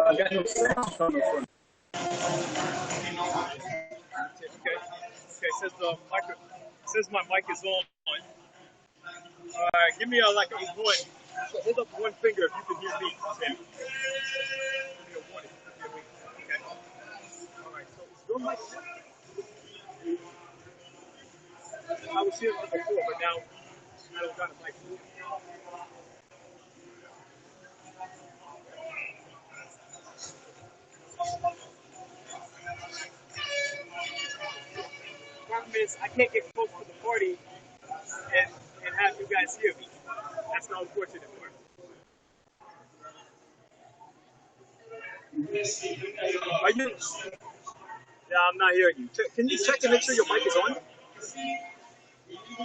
I got no sound coming from it. Okay. Says my mic is on. All right, give me like a one. So hold up one finger if you can hear me, Sam. Give me a one if you can hear me. Okay. All right. So is your mic on? I was hearing it before, but now I don't got a mic. Problem is, I can't get close to the party and have you guys hear me. That's the unfortunate part. Are you? Yeah, I'm not hearing you. Can you check and make sure your mic is on?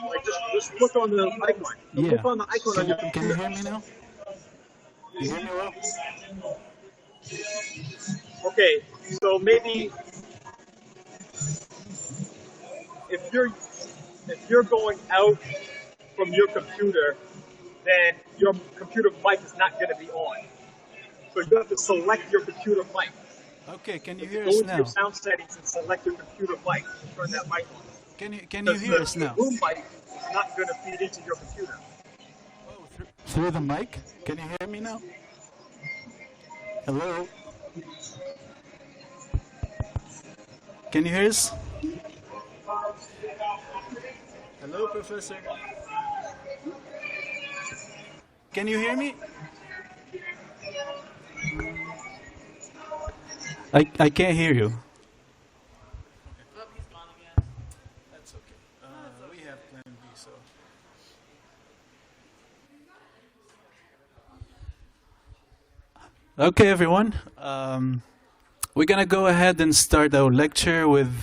Like just look on the icon. Yeah. Look on the icon on your computer. Can you hear me now? You hear me well? Okay, so maybe if you're going out from your computer, then your computer mic is not going to be on. So you have to select your computer mic. Okay, can you hear Go us into now? your sound settings and select your computer mic and turn that mic on. Can you hear us now? The room mic is not going to feed into your computer. Oh, through the mic? Can you hear me now? Hello? Can you hear us? Hello, Professor. Can you hear me? I can't hear you. Oh, he's gone again. That's okay. We have plan B, so. Okay, everyone. We're going to go ahead and start our lecture with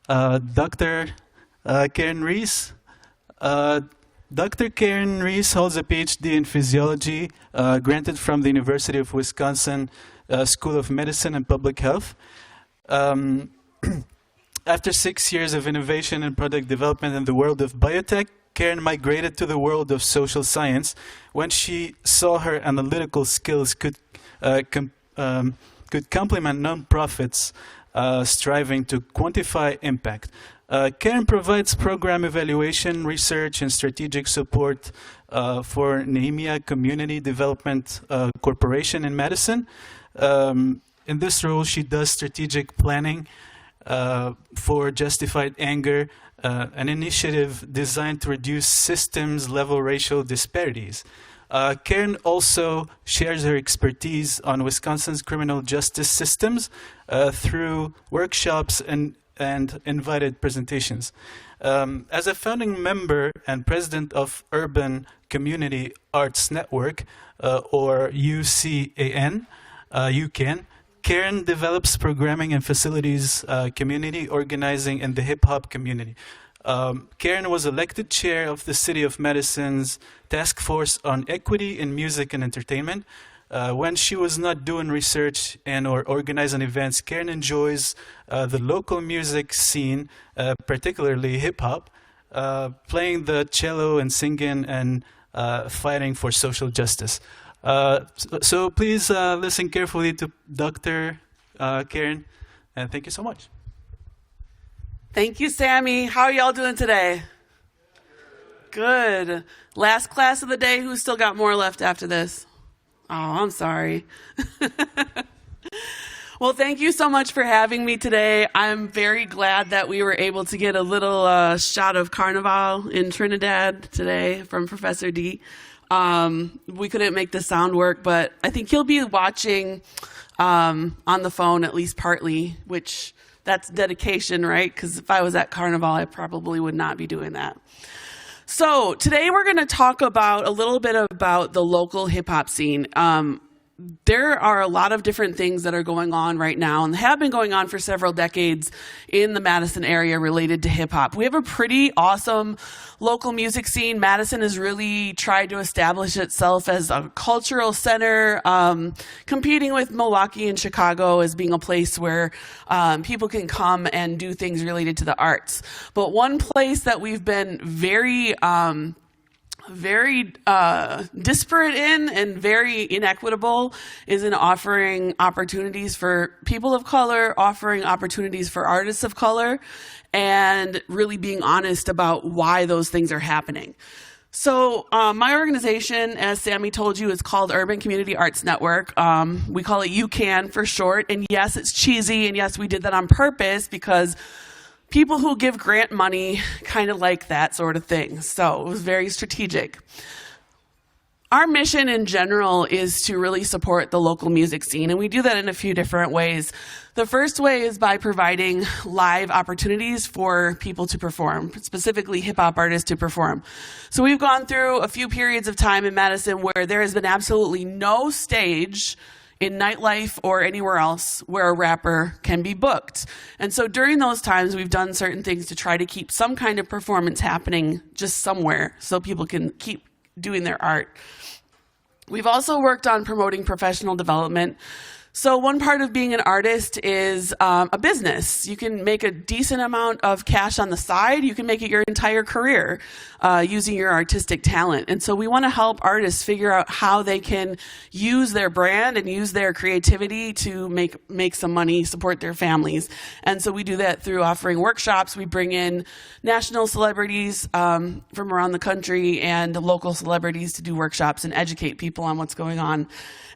Dr. Karen Reese. Dr. Karen Reese holds a PhD in physiology granted from the University of Wisconsin School of Medicine and Public Health. After 6 years of innovation and product development in the world of biotech, Karen migrated to the world of social science when she saw her analytical skills could complement nonprofits striving to quantify impact. Karen provides program evaluation, research, and strategic support for Nehemiah Community Development Corporation in Madison. In this role, she does strategic planning for Justified Anger, an initiative designed to reduce systems-level racial disparities. Karen also shares her expertise on Wisconsin's criminal justice systems through workshops and invited presentations. As a founding member and president of Urban Community Arts Network, or UCAN, Karen develops programming and facilities community organizing in the hip-hop community. Karen was elected chair of the City of Madison's Task Force on Equity in Music and Entertainment. When she was not doing research and or organizing events, Karen enjoys the local music scene, particularly hip-hop, playing the cello and singing and fighting for social justice. So please listen carefully to Dr. Karen, and thank you so much. Thank you, Sammy. How are y'all doing today? Good. Last class of the day. Who's still got more left after this? Oh, I'm sorry. Well, thank you so much for having me today. I'm very glad that we were able to get a little shot of Carnival in Trinidad today from Professor D. We couldn't make the sound work, but I think he'll be watching on the phone at least partly, which that's dedication, right? Because if I was at Carnival, I probably would not be doing that. So today we're going to talk about a little bit about the local hip-hop scene. There are a lot of different things that are going on right now and have been going on for several decades in the Madison area related to hip-hop. We have a pretty awesome local music scene. Madison has really tried to establish itself as a cultural center, competing with Milwaukee and Chicago as being a place where people can come and do things related to the arts. But one place that we've been very very disparate in and very inequitable is in offering opportunities for people of color, offering opportunities for artists of color, and really being honest about why those things are happening. So my organization, as Sammy told you, is called Urban Community Arts Network. We call it UCAN for short. And yes, it's cheesy. And yes, we did that on purpose because people who give grant money kind of like that sort of thing. So it was very strategic. Our mission in general is to really support the local music scene, and we do that in a few different ways. The first way is by providing live opportunities for people to perform, specifically hip-hop artists to perform. So we've gone through a few periods of time in Madison where there has been absolutely no stage in nightlife or anywhere else where a rapper can be booked. And so during those times, we've done certain things to try to keep some kind of performance happening just somewhere so people can keep doing their art. We've also worked on promoting professional development. So one part of being an artist is a business. You can make a decent amount of cash on the side. You can make it your entire career using your artistic talent. And so we want to help artists figure out how they can use their brand and use their creativity to make some money, support their families. And so we do that through offering workshops. We bring in national celebrities from around the country and local celebrities to do workshops and educate people on what's going on.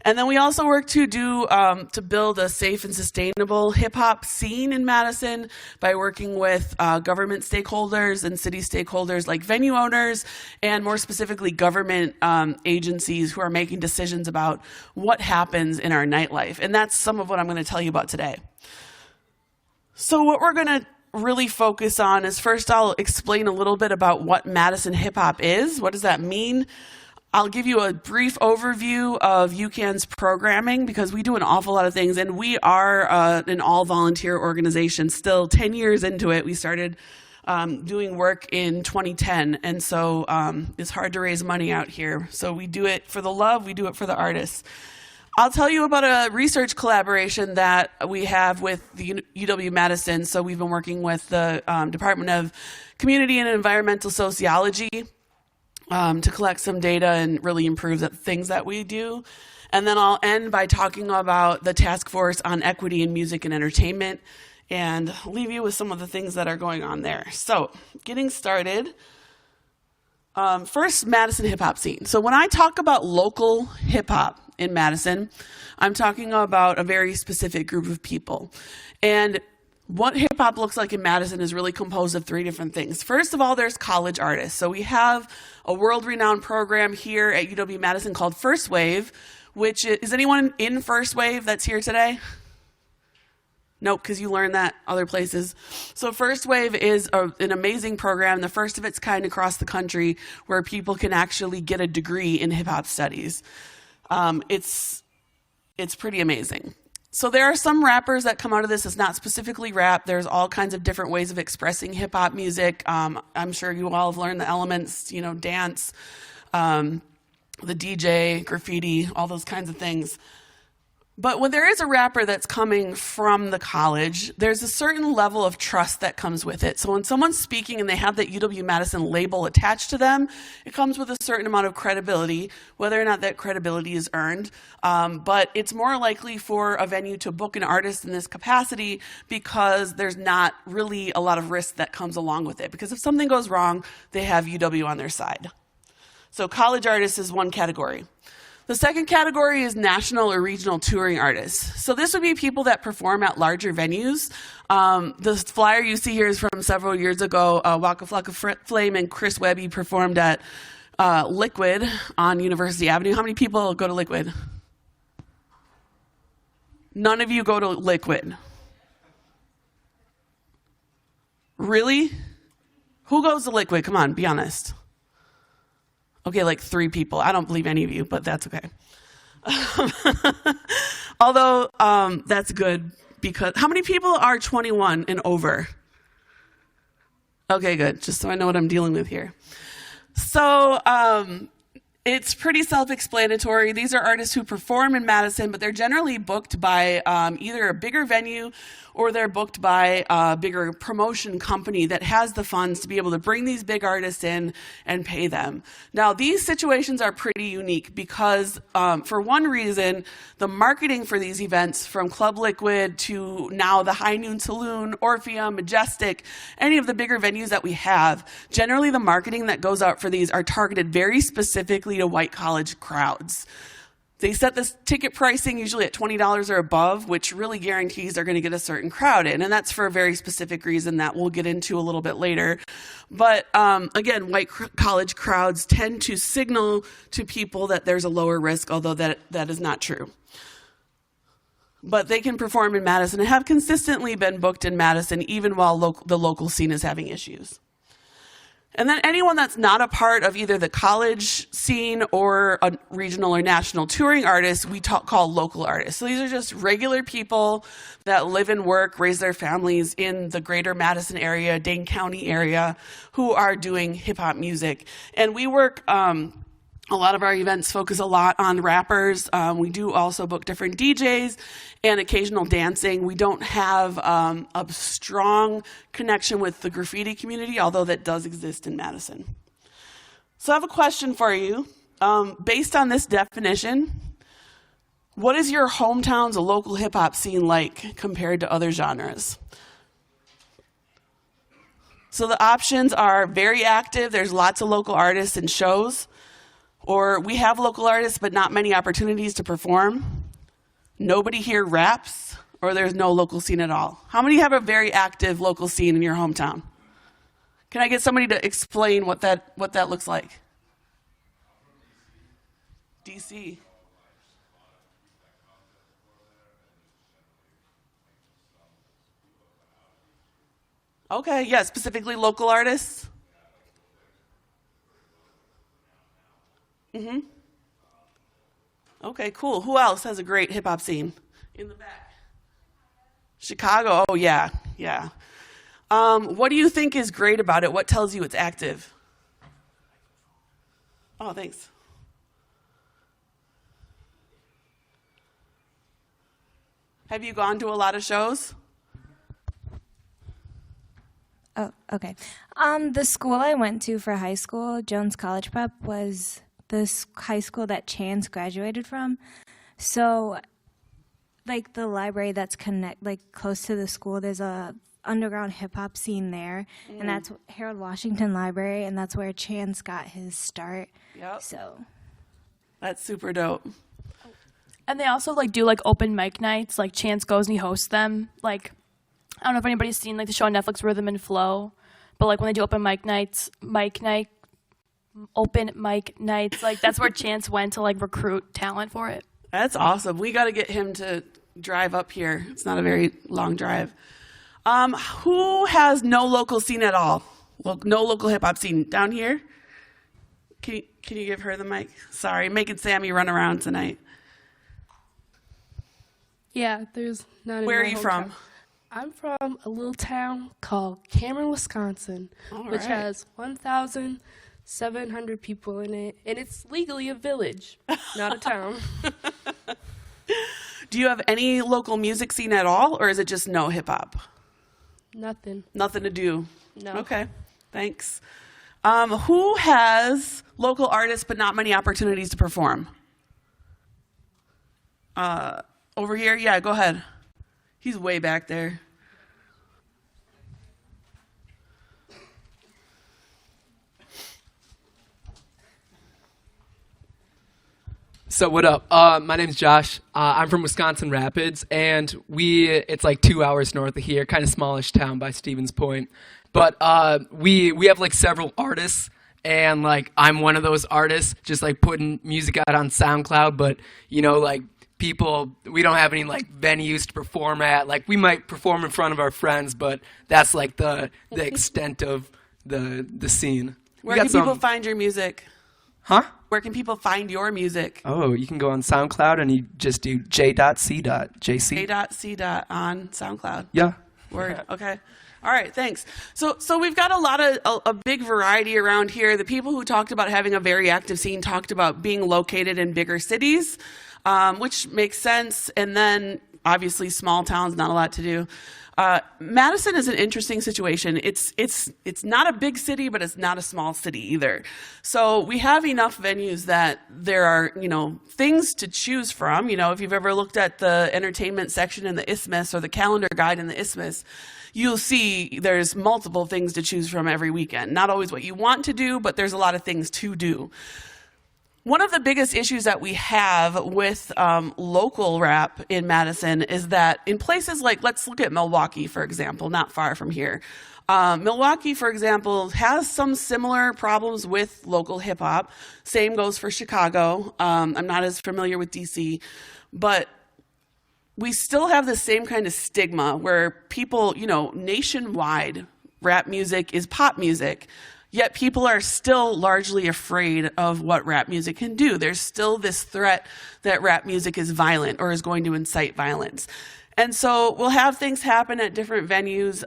And then we also work to build a safe and sustainable hip-hop scene in Madison by working with government stakeholders and city stakeholders like venue owners and more specifically government agencies who are making decisions about what happens in our nightlife. And that's some of what I'm going to tell you about today. So what we're going to really focus on is first I'll explain a little bit about what Madison hip-hop is. What does that mean? I'll give you a brief overview of UCAN's programming because we do an awful lot of things, and we are an all-volunteer organization. Still 10 years into it, we started doing work in 2010, and so it's hard to raise money out here. So we do it for the love, we do it for the artists. I'll tell you about a research collaboration that we have with the UW-Madison. So we've been working with the Department of Community and Environmental Sociology to collect some data and really improve the things that we do. And then I'll end by talking about the Task Force on Equity in Music and Entertainment and leave you with some of the things that are going on there. So getting started, first, Madison hip-hop scene. So when I talk about local hip-hop in Madison, I'm talking about a very specific group of people. And what hip-hop looks like in Madison is really composed of three different things. First of all, there's college artists. So we have a world-renowned program here at UW-Madison called First Wave, which is anyone in First Wave that's here today? Nope, because you learned that other places. So First Wave is an amazing program, the first of its kind across the country, where people can actually get a degree in hip-hop studies. It's pretty amazing. So there are some rappers that come out of this. It's not specifically rap. There's all kinds of different ways of expressing hip-hop music. I'm sure you all have learned the elements, dance, the DJ, graffiti, all those kinds of things. But when there is a rapper that's coming from the college, there's a certain level of trust that comes with it. So when someone's speaking and they have that UW-Madison label attached to them, it comes with a certain amount of credibility, whether or not that credibility is earned. But it's more likely for a venue to book an artist in this capacity because there's not really a lot of risk that comes along with it. Because if something goes wrong, they have UW on their side. So college artists is one category. The second category is national or regional touring artists. So this would be people that perform at larger venues. The flyer you see here is from several years ago. Waka Flocka Flame and Chris Webby performed at Liquid on University Avenue. How many people go to Liquid? None of you go to Liquid. Really? Who goes to Liquid? Come on, be honest. Okay, like 3 people. I don't believe any of you, but that's okay. Although that's good because how many people are 21 and over? Okay, good. Just so I know what I'm dealing with here. So It's pretty self-explanatory. These are artists who perform in Madison, but they're generally booked by either a bigger venue or they're booked by a bigger promotion company that has the funds to be able to bring these big artists in and pay them. Now, these situations are pretty unique because, for one reason, the marketing for these events, from Club Liquid to now the High Noon Saloon, Orpheum, Majestic, any of the bigger venues that we have, generally the marketing that goes out for these are targeted very specifically to white college crowds. They set this ticket pricing usually at $20 or above, which really guarantees they're going to get a certain crowd in. And that's for a very specific reason that we'll get into a little bit later. But again, white college crowds tend to signal to people that there's a lower risk, although that is not true. But they can perform in Madison and have consistently been booked in Madison even while the local scene is having issues. And then anyone that's not a part of either the college scene or a regional or national touring artist, we call local artists. So these are just regular people that live and work, raise their families in the greater Madison area, Dane County area, who are doing hip-hop music. And we work, a lot of our events focus a lot on rappers. We do also book different DJs and occasional dancing. We don't have a strong connection with the graffiti community, although that does exist in Madison. So I have a question for you. Based on this definition, what is your hometown's local hip-hop scene like compared to other genres? So the options are very active. There's lots of local artists and shows. Or we have local artists, but not many opportunities to perform. Nobody here raps, or there's no local scene at all. How many have a very active local scene in your hometown? Can I get somebody to explain what that looks like? DC. Okay, yeah, specifically local artists. Mm-hmm. Okay, cool. Who else has a great hip-hop scene? In the back. Chicago, oh yeah. What do you think is great about it? What tells you it's active? Oh, thanks. Have you gone to a lot of shows? Oh, okay. The school I went to for high school, Jones College Prep, was this high school that Chance graduated from. So, like, the library that's close to the school, there's a underground hip-hop scene there, and that's Harold Washington Library, and that's where Chance got his start. Yep. So that's super dope. And they also do open mic nights. Like Chance goes and he hosts them. Like, I don't know if anybody's seen the show on Netflix, Rhythm and Flow, but when they do open mic nights, that's where Chance went to recruit talent for it. That's awesome. We got to get him to drive up here. It's not a very long drive. Who has no local scene at all? No local hip hop scene down here? Can you give her the mic? Sorry, making Sammy run around tonight. Yeah, there's not. Where are you from? I'm from a little town called Cameron, Wisconsin, which has 1,700 people in it, and it's legally a village, not a town. Do you have any local music scene at all, or is it just no hip-hop? Nothing. Nothing to do? No. Okay, thanks. Who has local artists but not many opportunities to perform? Over here? Yeah, go ahead. He's way back there. So what up? My name's Josh. I'm from Wisconsin Rapids, and it's 2 hours north of here, kind of smallish town by Stevens Point. But we have several artists, and I'm one of those artists, just putting music out on SoundCloud. But people, we don't have any venues to perform at. We might perform in front of our friends, but that's the extent of the scene. Where can people find your music? Huh? Where can people find your music? Oh, you can go on SoundCloud and you just do j.c.jc. J.c. on SoundCloud. Yeah. Word. Okay. All right, thanks. So we've got a big variety around here. The people who talked about having a very active scene talked about being located in bigger cities, which makes sense. And then obviously small towns, not a lot to do. Madison is an interesting situation. It's not a big city, but it's not a small city either. So we have enough venues that there are, things to choose from. If you've ever looked at the entertainment section in the Isthmus or the calendar guide in the Isthmus, you'll see there's multiple things to choose from every weekend. Not always what you want to do, but there's a lot of things to do. One of the biggest issues that we have with local rap in Madison is that in places like, let's look at Milwaukee, for example, not far from here. Milwaukee, for example, has some similar problems with local hip hop. Same goes for Chicago. I'm not as familiar with DC, but we still have the same kind of stigma where people, nationwide, rap music is pop music. Yet people are still largely afraid of what rap music can do. There's still this threat that rap music is violent or is going to incite violence. And so we'll have things happen at different venues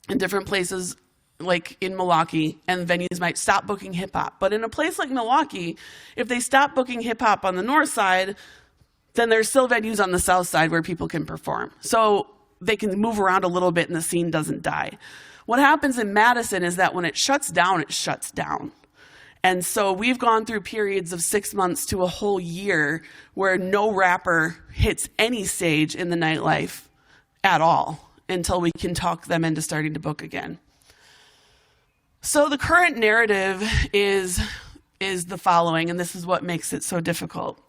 in different places, like in Milwaukee, and venues might stop booking hip hop. But in a place like Milwaukee, if they stop booking hip hop on the north side, then there's still venues on the south side where people can perform. So they can move around a little bit and the scene doesn't die. What happens in Madison is that when it shuts down, it shuts down. And so we've gone through periods of 6 months to a whole year where no rapper hits any stage in the nightlife at all until we can talk them into starting to book again. So the current narrative is the following, and this is what makes it so difficult.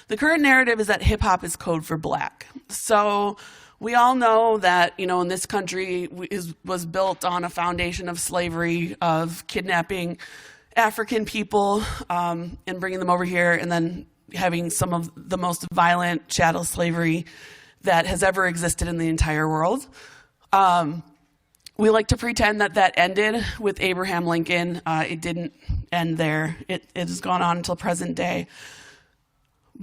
The current narrative is that hip hop is code for black. So we all know that, in this country was built on a foundation of slavery, of kidnapping African people and bringing them over here, and then having some of the most violent chattel slavery that has ever existed in the entire world. We like to pretend that ended with Abraham Lincoln. It didn't end there. It has gone on until present day.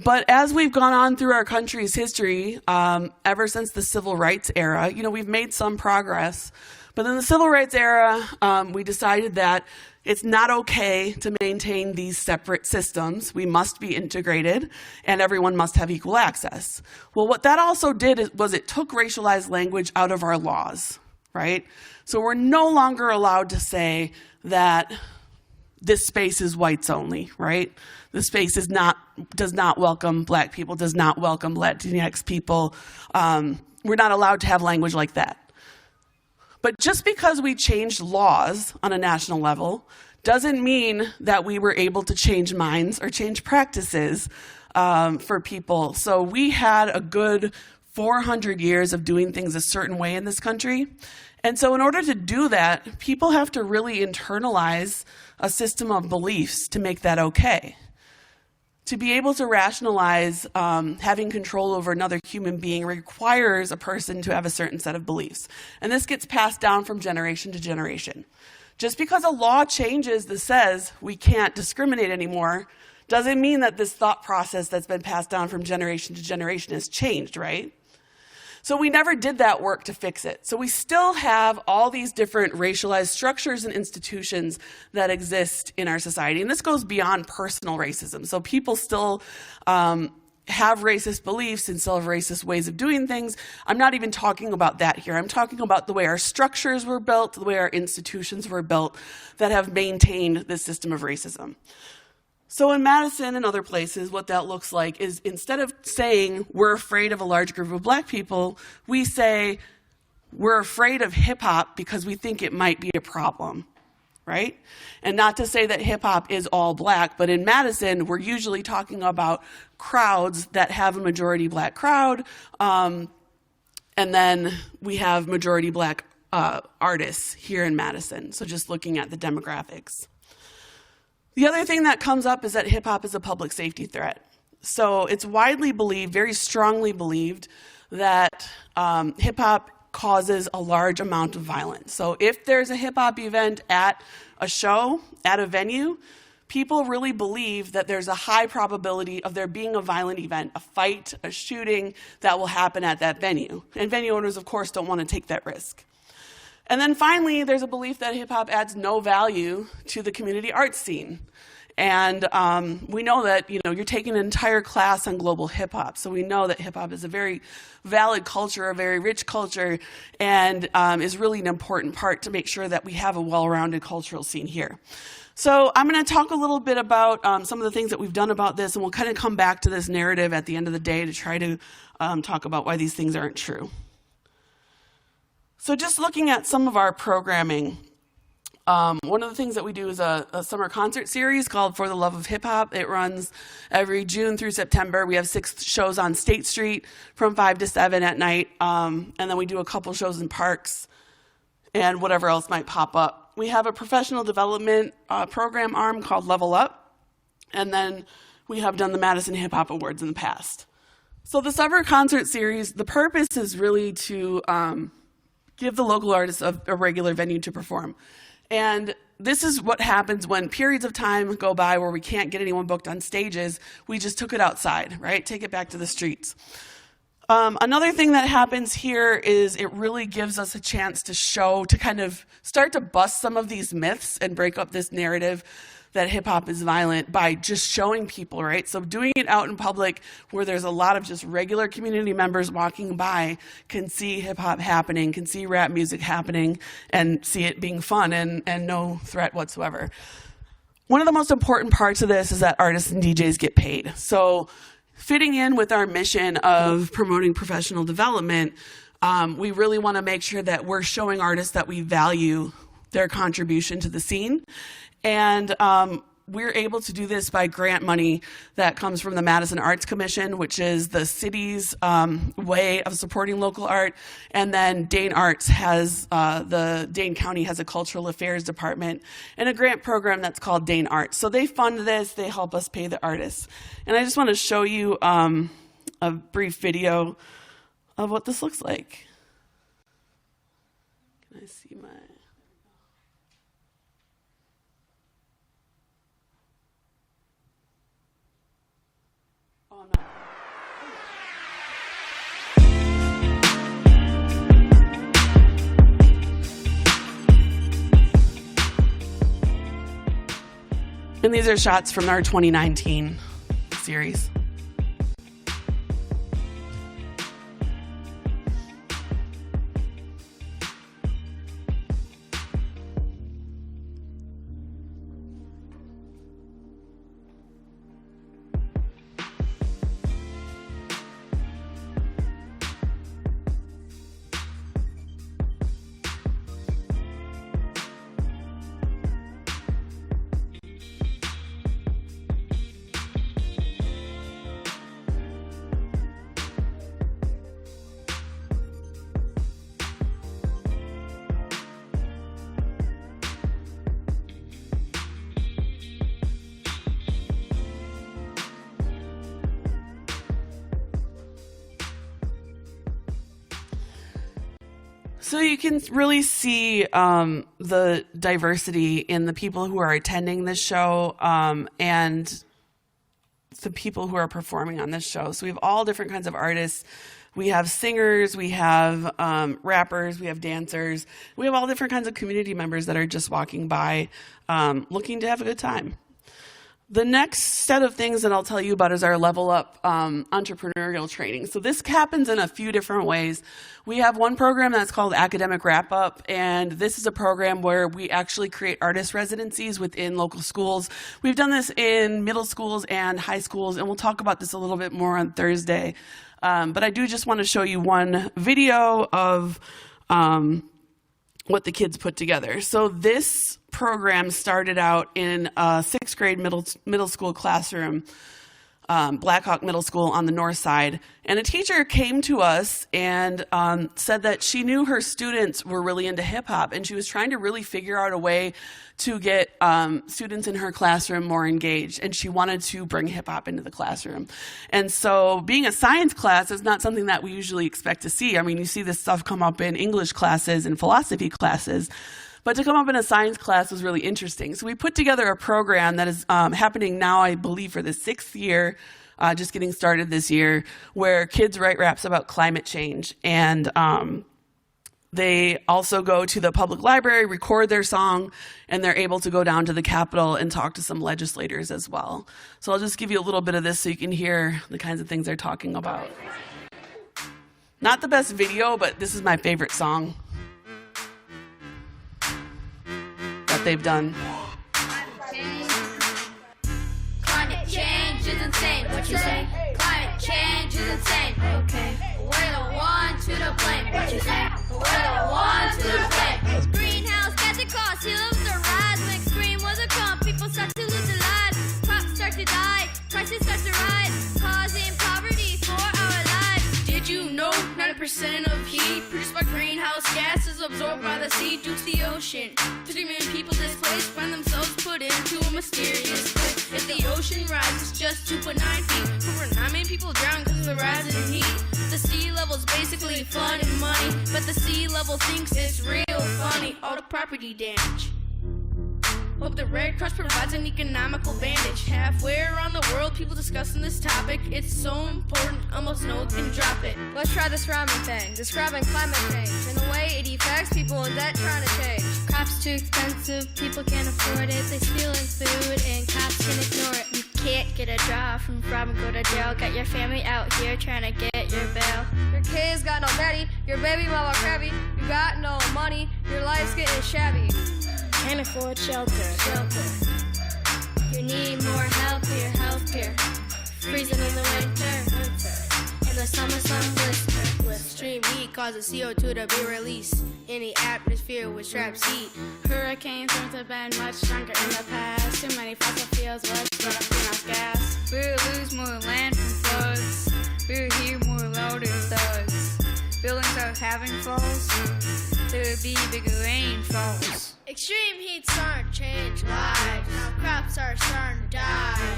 But as we've gone on through our country's history, ever since the civil rights era, we've made some progress. But in the civil rights era, we decided that it's not okay to maintain these separate systems. We must be integrated, and everyone must have equal access. Well, what that also did was it took racialized language out of our laws, right? So we're no longer allowed to say that this space is whites only, right? The space does not welcome black people, does not welcome Latinx people. We're not allowed to have language like that. But just because we changed laws on a national level doesn't mean that we were able to change minds or change practices for people. So we had a good 400 years of doing things a certain way in this country. And so in order to do that, people have to really internalize a system of beliefs to make that okay. To be able to rationalize having control over another human being requires a person to have a certain set of beliefs. And this gets passed down from generation to generation. Just because a law changes that says we can't discriminate anymore doesn't mean that this thought process that's been passed down from generation to generation has changed, right? So we never did that work to fix it. So we still have all these different racialized structures and institutions that exist in our society. And this goes beyond personal racism. So people still have racist beliefs and still have racist ways of doing things. I'm not even talking about that here. I'm talking about the way our structures were built, the way our institutions were built that have maintained this system of racism. So in Madison and other places, what that looks like is instead of saying we're afraid of a large group of black people, we say we're afraid of hip hop because we think it might be a problem, right? And not to say that hip hop is all black, but in Madison, we're usually talking about crowds that have a majority black crowd, and then we have majority black artists here in Madison. So just looking at the demographics. The other thing that comes up is that hip hop is a public safety threat. So it's widely believed, very strongly believed, that hip hop causes a large amount of violence. So if there's a hip hop event at a show, at a venue, people really believe that there's a high probability of there being a violent event, a fight, a shooting that will happen at that venue. And venue owners, of course, don't want to take that risk. And then finally, there's a belief that hip hop adds no value to the community arts scene. And we know that, you're taking an entire class on global hip hop. So we know that hip hop is a very valid culture, a very rich culture, and is really an important part to make sure that we have a well-rounded cultural scene here. So I'm going to talk a little bit about some of the things that we've done about this, and we'll kind of come back to this narrative at the end of the day to try to talk about why these things aren't true. So just looking at some of our programming, one of the things that we do is a summer concert series called For the Love of Hip Hop. It runs every June through September. We have 6 shows on State Street from 5 to 7 at night. And then we do a couple shows in parks and whatever else might pop up. We have a professional development program arm called Level Up. And then we have done the Madison Hip Hop Awards in the past. So the summer concert series, the purpose is really to give the local artists a regular venue to perform. And this is what happens when periods of time go by where we can't get anyone booked on stages. We just took it outside, right? Take it back to the streets. Another thing that happens here is it really gives us a chance to kind of start to bust some of these myths and break up this narrative that hip hop is violent by just showing people, right? So doing it out in public where there's a lot of just regular community members walking by can see hip hop happening, can see rap music happening, and see it being fun and no threat whatsoever. One of the most important parts of this is that artists and DJs get paid. So fitting in with our mission of promoting professional development, we really want to make sure that we're showing artists that we value their contribution to the scene. And we're able to do this by grant money that comes from the Madison Arts Commission, which is the city's way of supporting local art. And then Dane Arts has, the Dane County has a cultural affairs department and a grant program that's called Dane Arts. So they fund this, they help us pay the artists. And I just want to show you a brief video of what this looks like. Can I see my... And these are shots from our 2019 series. So you can really see the diversity in the people who are attending this show and the people who are performing on this show. So we have all different kinds of artists. We have singers, we have rappers, we have dancers. We have all different kinds of community members that are just walking by looking to have a good time. The next set of things that I'll tell you about is our Level Up entrepreneurial training. So this happens in a few different ways. We have one program that's called Academic Wrap Up, and this is a program where we actually create artist residencies within local schools. We've done this in middle schools and high schools, and we'll talk about this a little bit more on Thursday. But I do just want to show you one video of what the kids put together. So this program started out in a 6th grade middle school classroom, Blackhawk Middle School on the north side. And a teacher came to us and said that she knew her students were really into hip hop, and she was trying to really figure out a way to get students in her classroom more engaged, and she wanted to bring hip hop into the classroom. And so being a science class is not something that we usually expect to see. I mean, you see this stuff come up in English classes and philosophy classes, but to come up in a science class was really interesting. So we put together a program that is happening now, I believe, for the 6th year, just getting started this year, where kids write raps about climate change. And they also go to the public library, record their song, and they're able to go down to the Capitol and talk to some legislators as well. So I'll just give you a little bit of this so you can hear the kinds of things they're talking about. Not the best video, but this is my favorite song that they've done. Climate change is insane. What you say? Climate change is insane. Okay. We're the ones to the blame. What you say? We're the ones to the blame. Greenhouse gas the cost. Sea levels are rise. When extreme weather come, people start to lose their lives. Crops start to die. Prices start to rise, causing poverty for our lives. Did you know 90% of heat produced by greenhouse gas is absorbed by the sea due to the ocean? 3 million people displaced find themselves put into a mysterious place. If the ocean rises just 2.9 feet, over 9 million people drown because of the rising heat. The sea level's basically flooding money, but the sea level thinks it's real funny. All the property damage. Hope the Red Cross provides an economical advantage. Halfway around the world, people discussing this topic. It's so important, almost no one can drop it. Let's try this rhyming thing, describing climate change and the way it affects people in debt trying to change. Crops too expensive, people can't afford it. They stealing food and cops can ignore it. You can't get a job from rob and go to jail. Got your family out here trying to get your bail. Your kids got no daddy, your baby mama crabby. You got no money, your life's getting shabby. Can't afford shelter. You need more healthcare. Freezing in the winter. In the summer, sun blister. Extreme heat causes CO2 to be released in the atmosphere with trapped heat. Hurricanes have been much stronger in the past. Too many fossil fuels, let's burn up greenhouse gas. We'll lose more land from floods. We'll hear more louder thuds. Buildings are having falls. There will be bigger rainfalls. Extreme heat's starting to change lives. Now crops are starting to die.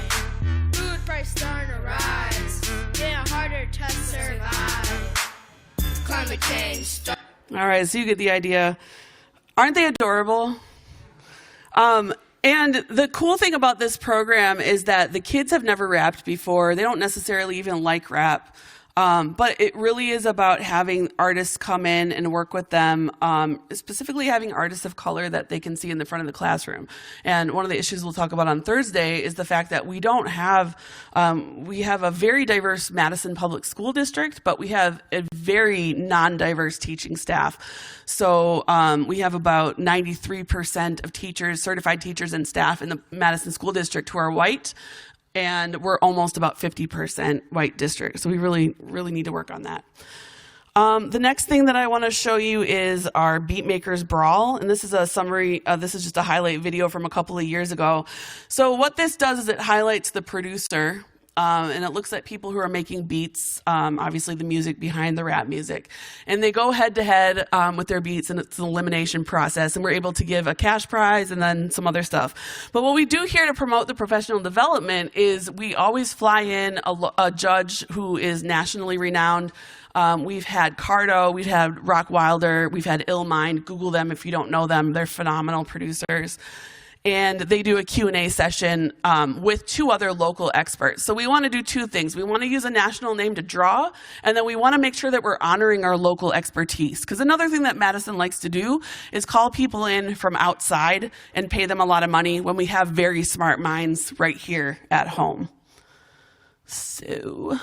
Food prices starting to rise. Getting harder to survive. Climate change. All right, so you get the idea. Aren't they adorable? And the cool thing about this program is that the kids have never rapped before. They don't necessarily even like rap. But it really is about having artists come in and work with them, specifically having artists of color that they can see in the front of the classroom. And one of the issues we'll talk about on Thursday is the fact that we don't have, we have a very diverse Madison public school district, but we have a very non-diverse teaching staff. So we have about 93% of teachers, certified teachers and staff in the Madison school district who are white. And we're almost about 50% white district. So we really, really need to work on that. The next thing that I want to show you is our Beatmakers Brawl. And this is a summary. This is just a highlight video from a couple of years ago. So what this does is it highlights the producer. And it looks at people who are making beats, obviously the music behind the rap music. And they go head to head with their beats, and it's an elimination process. And we're able to give a cash prize and then some other stuff. But what we do here to promote the professional development is we always fly in a judge who is nationally renowned. We've had Cardo, we've had Rock Wilder, we've had Illmind. Google them if you don't know them. They're phenomenal producers. And they do a Q&A session with 2 other local experts. So we want to do 2 things. We want to use a national name to draw, and then we want to make sure that we're honoring our local expertise. Because another thing that Madison likes to do is call people in from outside and pay them a lot of money when we have very smart minds right here at home. So...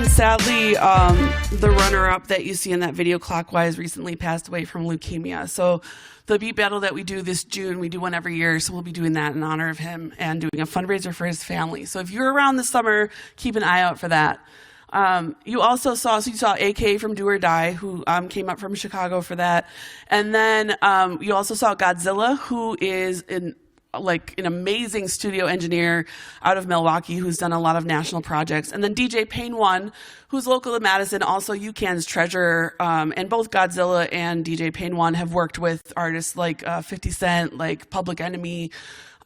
And sadly, the runner-up that you see in that video clockwise recently passed away from leukemia. So the beat battle that we do this June, we do one every year, so we'll be doing that in honor of him and doing a fundraiser for his family. So if you're around this summer, keep an eye out for that. You also saw, you saw AK from Do or Die, who came up from Chicago for that. And then you also saw Godzilla, who is an amazing studio engineer out of Milwaukee who's done a lot of national projects. And then Pt.1, who's local to Madison, also UCAN's treasurer. And both Godzilla and Pt.1 have worked with artists like 50 Cent, like Public Enemy,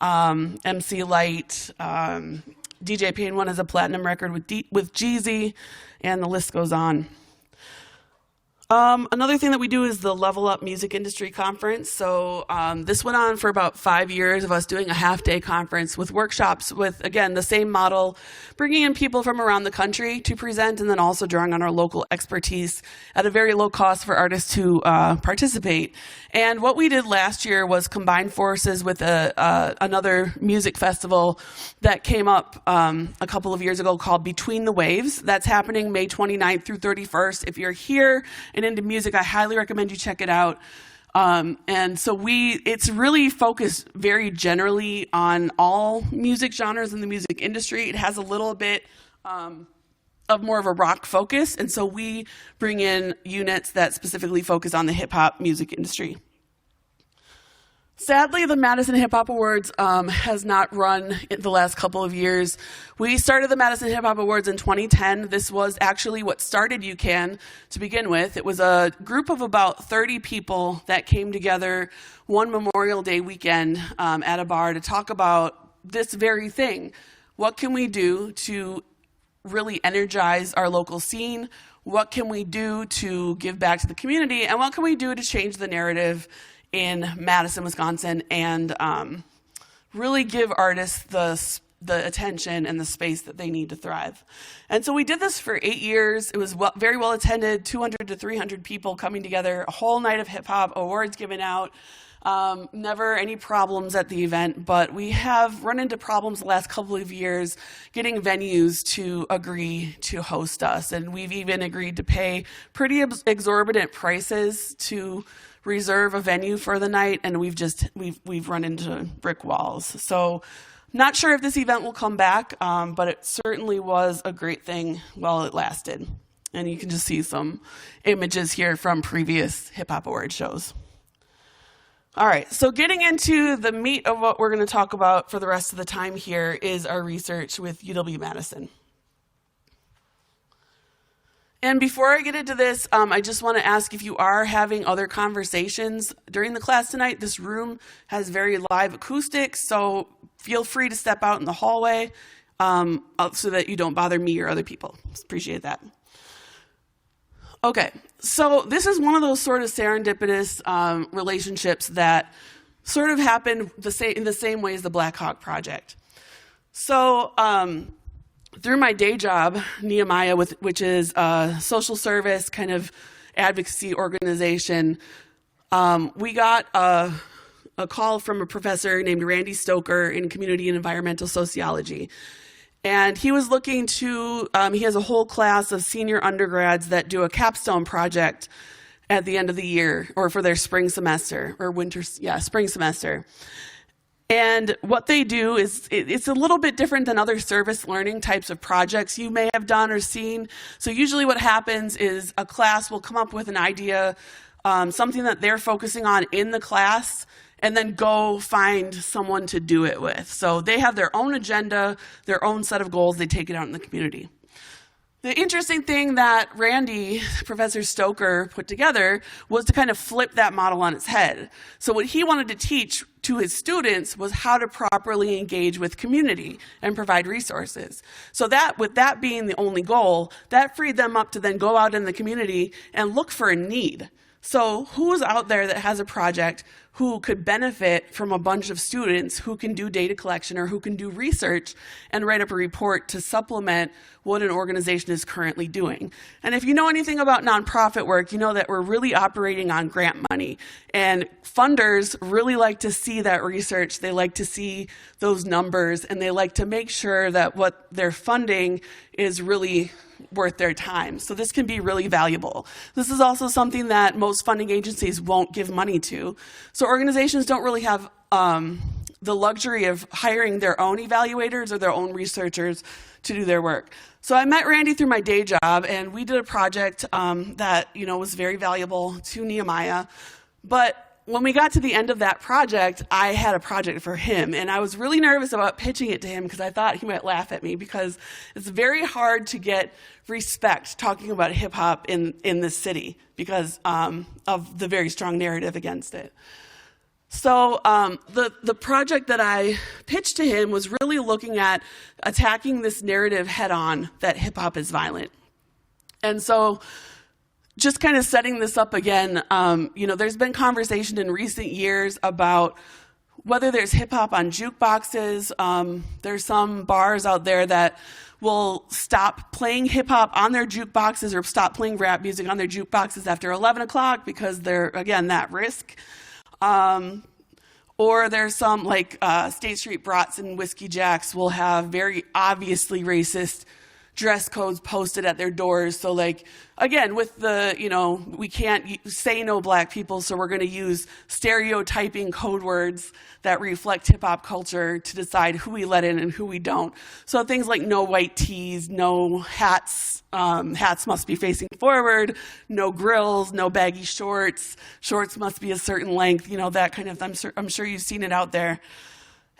MC Lyte. Pt.1 has a platinum record with Jeezy, and the list goes on. Another thing that we do is the Level Up Music Industry Conference. So this went on for about 5 years of us doing a half-day conference with workshops with, again, the same model, bringing in people from around the country to present, and then also drawing on our local expertise at a very low cost for artists to participate. And what we did last year was combine forces with another music festival that came up a couple of years ago called Between the Waves. That's happening May 29th through 31st. If you're here and into music, I highly recommend you check it out. And so it's really focused very generally on all music genres in the music industry. It has a little bit of more of a rock focus, and so we bring in units that specifically focus on the hip-hop music industry. Sadly, the Madison Hip Hop Awards has not run in the last couple of years. We started the Madison Hip Hop Awards in 2010. This was actually what started UCAN to begin with. It was a group of about 30 people that came together one Memorial Day weekend at a bar to talk about this very thing. What can we do to really energize our local scene? What can we do to give back to the community? And what can we do to change the narrative in Madison, Wisconsin, and really give artists the attention and the space that they need to thrive. And so we did this for 8 years. It was very well attended, 200 to 300 people coming together, a whole night of hip hop, awards given out. Never any problems at the event, but we have run into problems the last couple of years getting venues to agree to host us. And we've even agreed to pay pretty exorbitant prices to reserve a venue for the night, and we've run into brick walls. So not sure if this event will come back, but it certainly was a great thing while it lasted. And you can just see some images here from previous hip hop award shows. All right, so getting into the meat of what we're going to talk about for the rest of the time here is our research with UW-Madison. And before I get into this, I just want to ask if you are having other conversations during the class tonight. This room has very live acoustics, so feel free to step out in the hallway so that you don't bother me or other people. Appreciate that. Okay, so this is one of those sort of serendipitous relationships that sort of happened in the same way as the Black Hawk Project. So through my day job, Nehemiah, which is a social service kind of advocacy organization, we got a call from a professor named Randy Stoker in community and environmental sociology. And he was looking to, he has a whole class of senior undergrads that do a capstone project at the end of the year, or for their spring semester, or spring semester. And what they do is, it's a little bit different than other service learning types of projects you may have done or seen. So usually what happens is a class will come up with an idea, something that they're focusing on in the class, and then go find someone to do it with. So they have their own agenda, their own set of goals, they take it out in the community. The interesting thing that Randy, Professor Stoker, put together was to kind of flip that model on its head. So what he wanted to teach to his students was how to properly engage with community and provide resources. So that, with that being the only goal, that freed them up to then go out in the community and look for a need. So who's out there that has a project? who could benefit from a bunch of students who can do data collection or who can do research and write up a report to supplement what an organization is currently doing. And if you know anything about nonprofit work, you know that we're really operating on grant money. And funders really like to see that research, they like to see those numbers, and they like to make sure that what they're funding is really worth their time. So this can be really valuable. This is also something that most funding agencies won't give money to. So organizations don't really have the luxury of hiring their own evaluators or their own researchers to do their work. So I met Randy through my day job, and we did a project that was very valuable to Nehemiah. But when we got to the end of that project, I had a project for him, and I was really nervous about pitching it to him because I thought he might laugh at me, because it's very hard to get respect talking about hip hop in this city because of the very strong narrative against it. So the project that I pitched to him was really looking at attacking this narrative head on that hip hop is violent. And so just kind of setting this up again, there's been conversation in recent years about whether there's hip hop on jukeboxes. There's some bars out there that will stop playing hip hop on their jukeboxes or stop playing rap music on their jukeboxes after 11 o'clock because they're, again, that risk. Or there's some like State Street Brats and Whiskey Jacks will have very obviously racist dress codes posted at their doors. So like, again, with the, we can't say no black people, so we're going to use stereotyping code words that reflect hip hop culture to decide who we let in and who we don't. So things like no white tees, no hats, hats must be facing forward, no grills, no baggy shorts, shorts must be a certain length, that kind of, I'm sure you've seen it out there.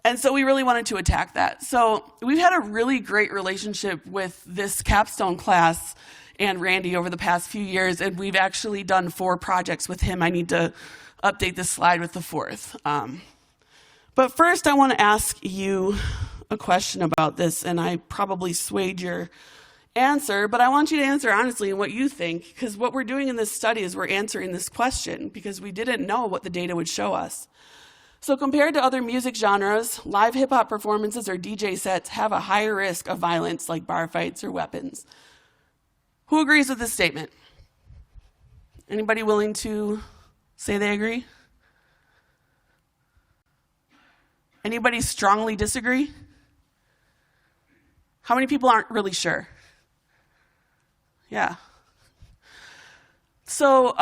And so we really wanted to attack that. So we've had a really great relationship with this capstone class and Randy over the past few years, and we've actually done 4 projects with him. I need to update this slide with the 4th. But first, I want to ask you a question about this, and I probably swayed your answer, but I want you to answer honestly what you think, because what we're doing in this study is we're answering this question because we didn't know what the data would show us. So compared to other music genres, live hip-hop performances or DJ sets have a higher risk of violence like bar fights or weapons. Who agrees with this statement? Anybody willing to say they agree? Anybody strongly disagree? How many people aren't really sure? Yeah. So,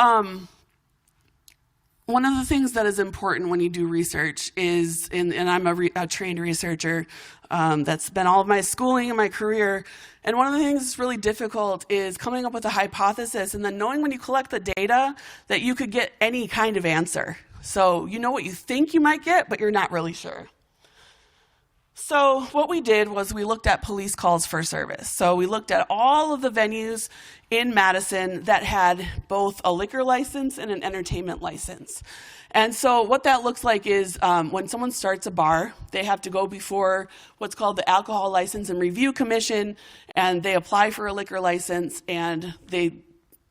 one of the things that is important when you do research is, and I'm a trained researcher, that's been all of my schooling and my career, and one of the things that's really difficult is coming up with a hypothesis and then knowing when you collect the data that you could get any kind of answer. So you know what you think you might get, but you're not really sure. So what we did was we looked at police calls for service. So we looked at all of the venues in Madison that had both a liquor license and an entertainment license. And so what that looks like is when someone starts a bar, they have to go before what's called the Alcohol License and Review Commission, and they apply for a liquor license, and they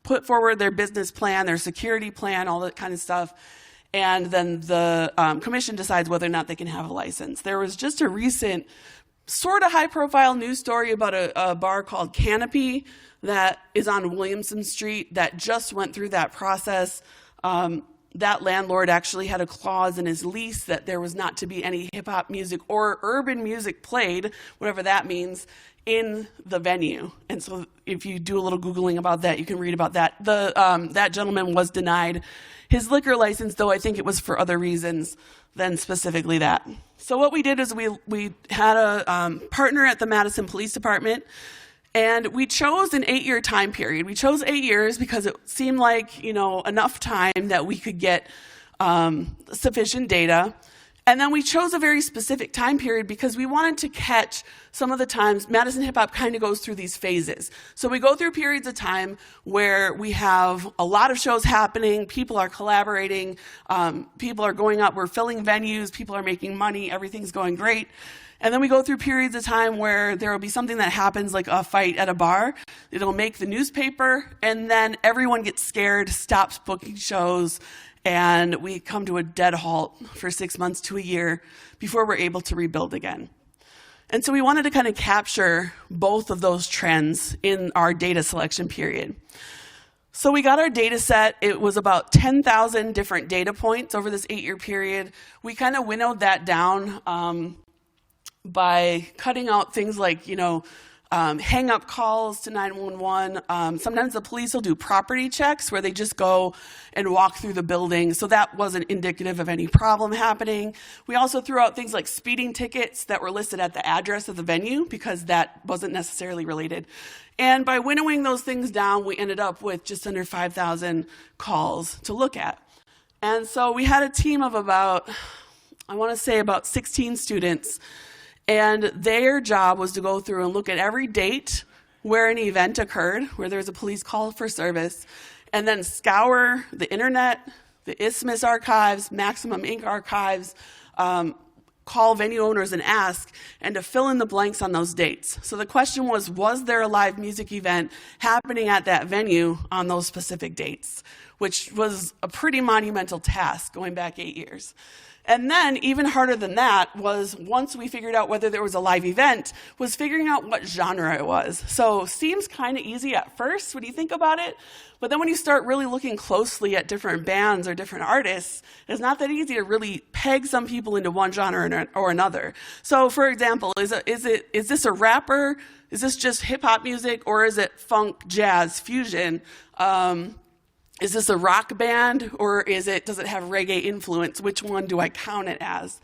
put forward their business plan, their security plan, all that kind of stuff. And then the commission decides whether or not they can have a license. There was just a recent sort of high-profile news story about a bar called Canopy that is on Williamson Street that just went through that process. That landlord actually had a clause in his lease that there was not to be any hip-hop music or urban music played, whatever that means, in the venue. And so if you do a little Googling about that, you can read about that. That gentleman was denied his liquor license, though I think it was for other reasons than specifically that. So what we did is we had a partner at the Madison Police Department, and we chose an 8-year time period. We chose 8 years because it seemed like, enough time that we could get sufficient data. And then we chose a very specific time period because we wanted to catch some of the times Madison hip hop kind of goes through these phases. So we go through periods of time where we have a lot of shows happening, people are collaborating, people are going up, we're filling venues, people are making money, everything's going great. And then we go through periods of time where there will be something that happens, like a fight at a bar. It'll make the newspaper, and then everyone gets scared, stops booking shows, and we come to a dead halt for 6 months to a year before we're able to rebuild again. And so we wanted to kind of capture both of those trends in our data selection period. So we got our data set. It was about 10,000 different data points over this 8-year period. We kind of winnowed that down by cutting out things like, hang-up calls to 911. Sometimes the police will do property checks where they just go and walk through the building, so that wasn't indicative of any problem happening. We also threw out things like speeding tickets that were listed at the address of the venue because that wasn't necessarily related. And by winnowing those things down, we ended up with just under 5,000 calls to look at. And so we had a team of about 16 students. And their job was to go through and look at every date where an event occurred, where there was a police call for service, and then scour the internet, the Isthmus archives, Maximum Inc. archives, call venue owners and ask, and to fill in the blanks on those dates. So the question was there a live music event happening at that venue on those specific dates, which was a pretty monumental task going back 8 years. And then, even harder than that, was once we figured out whether there was a live event, was figuring out what genre it was. So, seems kind of easy at first when you think about it, but then when you start really looking closely at different bands or different artists, it's not that easy to really peg some people into one genre or another. So, for example, is this a rapper? Is this just hip-hop music? Or is it funk, jazz, fusion? Is this a rock band, or does it have reggae influence? Which one do I count it as?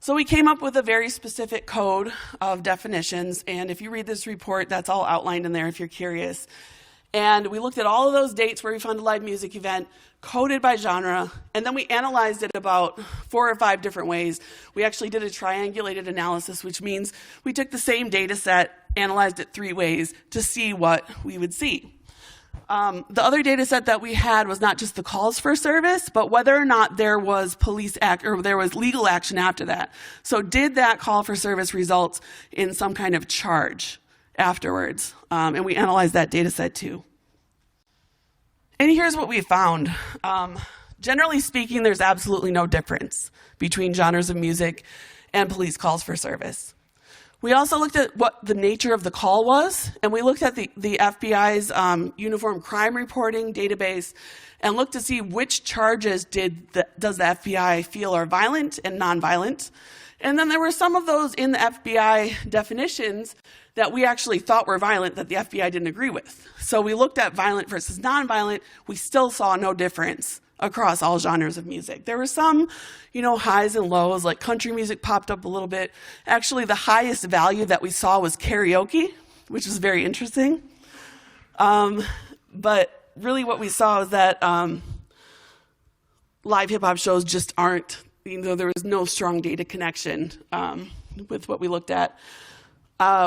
So we came up with a very specific code of definitions, and if you read this report, that's all outlined in there if you're curious. And we looked at all of those dates where we found a live music event, coded by genre, and then we analyzed it about 4 or 5 different ways. We actually did a triangulated analysis, which means we took the same data set, analyzed it 3 ways to see what we would see. The other data set that we had was not just the calls for service, but whether or not there was there was legal action after that. So did that call for service result in some kind of charge afterwards? And we analyzed that data set too. And here's what we found. Generally speaking, there's absolutely no difference between genres of music and police calls for service. We also looked at what the nature of the call was, and we looked at the FBI's Uniform Crime Reporting database and looked to see which charges does the FBI feel are violent and nonviolent. And then there were some of those in the FBI definitions that we actually thought were violent that the FBI didn't agree with. So we looked at violent versus nonviolent. We still saw no difference across all genres of music. There were some, highs and lows, like country music popped up a little bit. Actually, the highest value that we saw was karaoke, which was very interesting. But really what we saw is that live hip-hop shows just aren't, there was no strong data connection with what we looked at.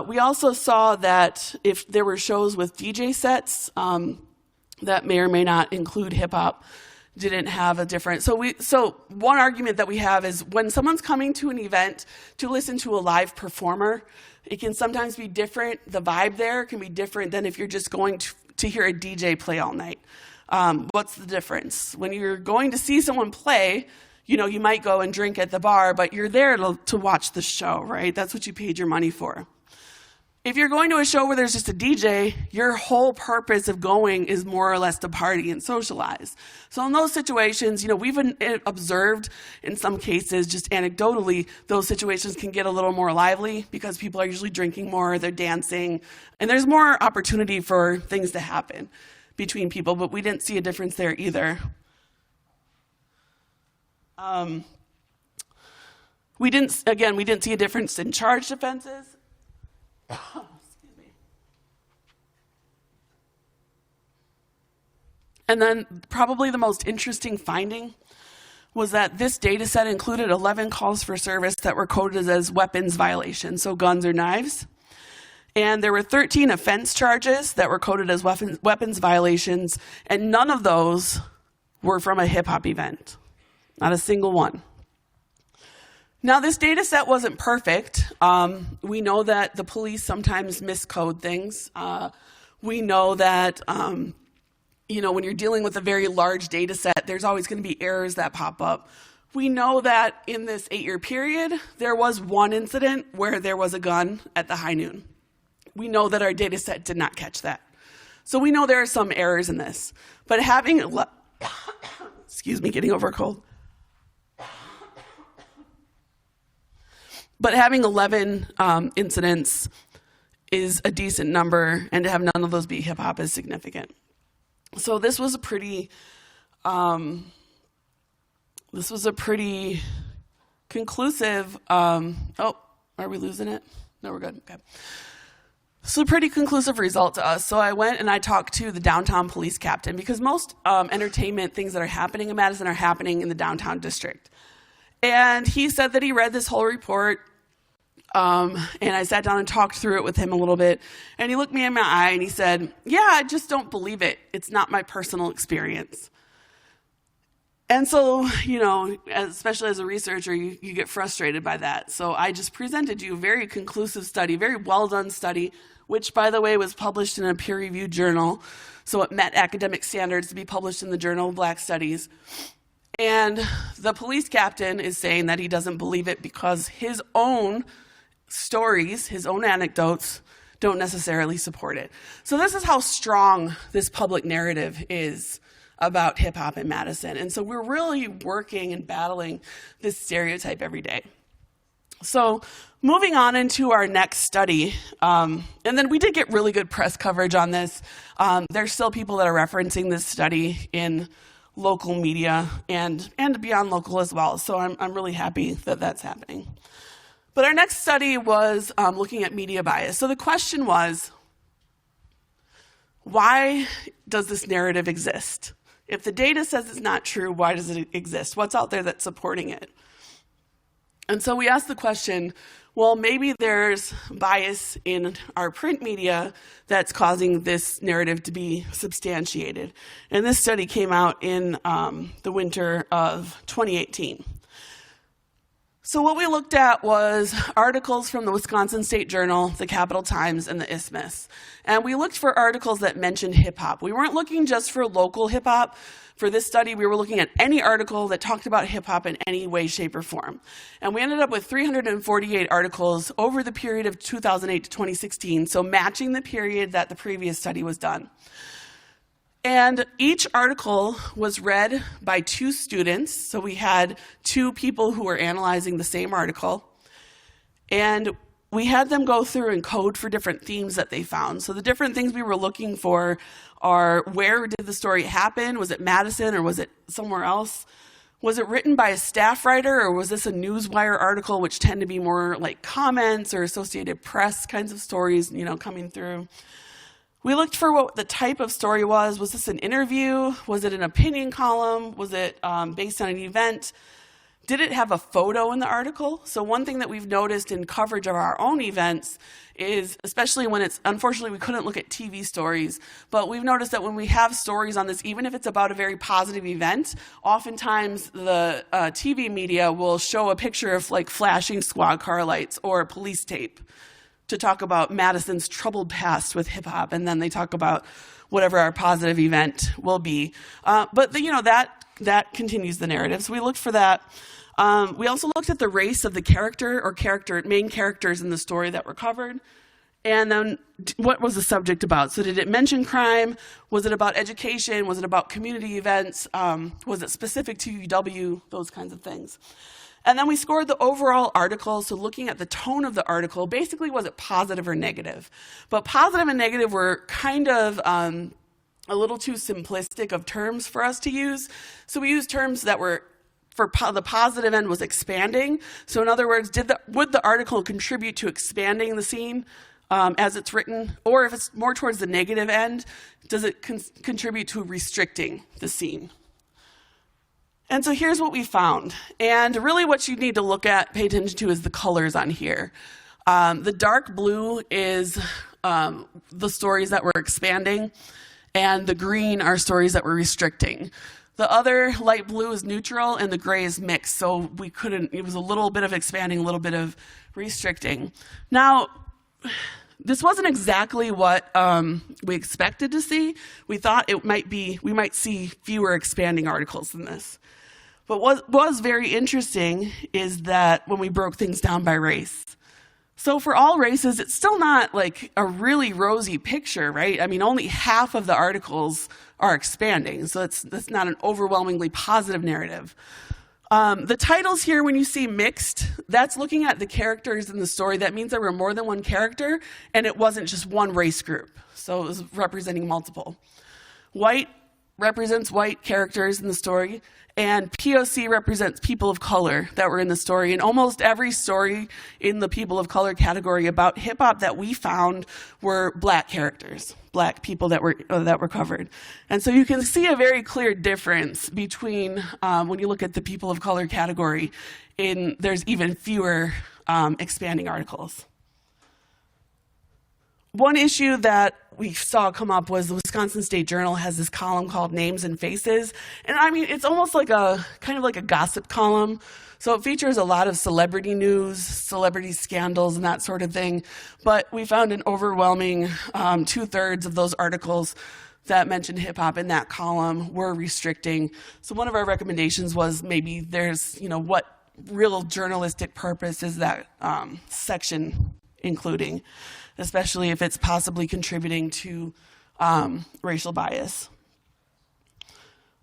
We also saw that if there were shows with DJ sets that may or may not include hip-hop, didn't have a different. So one argument that we have is when someone's coming to an event to listen to a live performer, it can sometimes be different. The vibe there can be different than if you're just going to hear a DJ play all night. What's the difference? When you're going to see someone play, you might go and drink at the bar, but you're there to watch the show, right? That's what you paid your money for. If you're going to a show where there's just a DJ, your whole purpose of going is more or less to party and socialize. So in those situations, we've observed in some cases, just anecdotally, those situations can get a little more lively because people are usually drinking more, they're dancing, and there's more opportunity for things to happen between people, but we didn't see a difference there either. We didn't see a difference in charged offenses. Excuse me. And then probably the most interesting finding was that this data set included 11 calls for service that were coded as weapons violations, so guns or knives. And there were 13 offense charges that were coded as weapons violations, and none of those were from a hip-hop event. Not a single one. Now, this data set wasn't perfect. We know that the police sometimes miscode things. We know that when you're dealing with a very large data set, there's always going to be errors that pop up. We know that in this 8-year period, there was one incident where there was a gun at the high noon. We know that our data set did not catch that. So we know there are some errors in this. But having, excuse me, getting over a cold. But having 11 incidents is a decent number, and to have none of those be hip hop is significant. So this was a pretty conclusive, oh, are we losing it? No, we're good, okay. So a pretty conclusive result to us. So I went and I talked to the downtown police captain, because most entertainment things that are happening in Madison are happening in the downtown district. And he said that he read this whole report, and I sat down and talked through it with him a little bit. And he looked me in my eye and he said, yeah, I just don't believe it. It's not my personal experience. And so, especially as a researcher, you get frustrated by that. So I just presented you a very conclusive study, very well done study, which, by the way, was published in a peer-reviewed journal. So it met academic standards to be published in the Journal of Black Studies. And the police captain is saying that he doesn't believe it because his own stories, his own anecdotes, don't necessarily support it. So this is how strong this public narrative is about hip hop in Madison. And so we're really working and battling this stereotype every day. So moving on into our next study, and then we did get really good press coverage on this. There's still people that are referencing this study in local media and beyond local as well. So I'm really happy that that's happening. But our next study was looking at media bias. So the question was, why does this narrative exist? If the data says it's not true, why does it exist? What's out there that's supporting it? And so we asked the question, well, maybe there's bias in our print media that's causing this narrative to be substantiated. And this study came out in the winter of 2018. So what we looked at was articles from the Wisconsin State Journal, the Capital Times, and the Isthmus. And we looked for articles that mentioned hip hop. We weren't looking just for local hip hop. For this study, we were looking at any article that talked about hip hop in any way, shape, or form. And we ended up with 348 articles over the period of 2008 to 2016, so matching the period that the previous study was done. And each article was read by 2 students. So we had 2 people who were analyzing the same article. And we had them go through and code for different themes that they found. So the different things we were looking for are, where did the story happen? Was it Madison or was it somewhere else? Was it written by a staff writer, or was this a newswire article, which tend to be more like comments or Associated Press kinds of stories, coming through? We looked for what the type of story was. Was this an interview? Was it an opinion column? Was it based on an event? Did it have a photo in the article? So one thing that we've noticed in coverage of our own events is, especially when it's, unfortunately we couldn't look at TV stories, but we've noticed that when we have stories on this, even if it's about a very positive event, oftentimes the TV media will show a picture of like flashing squad car lights or police tape to talk about Madison's troubled past with hip hop, and then they talk about whatever our positive event will be. But that continues the narrative. So we looked for that. We also looked at the race of the character or main characters in the story that were covered. And then what was the subject about? So did it mention crime? Was it about education? Was it about community events? Was it specific to UW? Those kinds of things. And then we scored the overall article, so looking at the tone of the article, basically was it positive or negative? But positive and negative were kind of a little too simplistic of terms for us to use. So we used terms that were, for the positive end was expanding. So in other words, would the article contribute to expanding the scene as it's written? Or if it's more towards the negative end, does it contribute to restricting the scene? And so here's what we found. And really what you need to look at, pay attention to, is the colors on here. The dark blue is the stories that were expanding, and the green are stories that were restricting. The other light blue is neutral, and the gray is mixed. So it was a little bit of expanding, a little bit of restricting. Now, This wasn't exactly what we expected to see. We thought we might see fewer expanding articles than this. But what was very interesting is that when we broke things down by race. So for all races, it's still not like a really rosy picture, right? I mean, only half of the articles are expanding, so that's not an overwhelmingly positive narrative. The titles here, when you see mixed, that's looking at the characters in the story. That means there were more than one character, and it wasn't just one race group. So it was representing multiple. White represents white characters in the story, and POC represents people of color that were in the story. And almost every story in the people of color category about hip hop that we found were black characters, black people that were covered. And so you can see a very clear difference between when you look at the people of color category, there's even fewer expanding articles. One issue that we saw come up was the Wisconsin State Journal has this column called Names and Faces. And I mean, it's almost like kind of like a gossip column. So it features a lot of celebrity news, celebrity scandals, and that sort of thing. But we found an overwhelming 2/3 of those articles that mentioned hip hop in that column were restricting. So one of our recommendations was maybe there's, what real journalistic purpose is that section including, especially if it's possibly contributing to racial bias.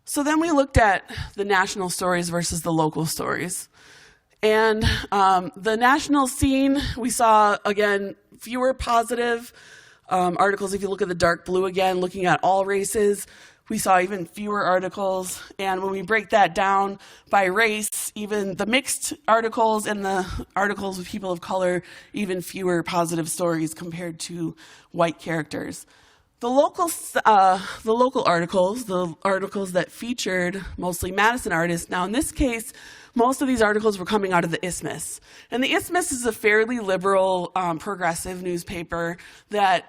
So then we looked at the national stories versus the local stories. And the national scene, we saw, again, fewer positive articles. If you look at the dark blue again, looking at all races, we saw even fewer articles. And when we break that down by race, even the mixed articles and the articles with people of color, even fewer positive stories compared to white characters. The local articles, the articles that featured mostly Madison artists. Now in this case, most of these articles were coming out of the Isthmus. And the Isthmus is a fairly liberal, progressive newspaper that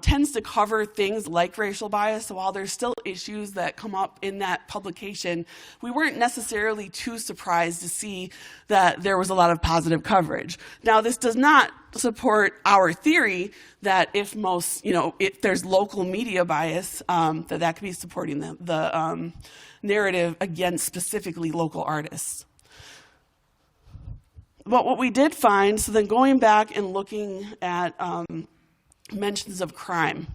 tends to cover things like racial bias. So while there's still issues that come up in that publication, we weren't necessarily too surprised to see that there was a lot of positive coverage. Now, this does not support our theory that if there's local media bias, that could be supporting the narrative against specifically local artists. But what we did find, so then going back and looking at mentions of crime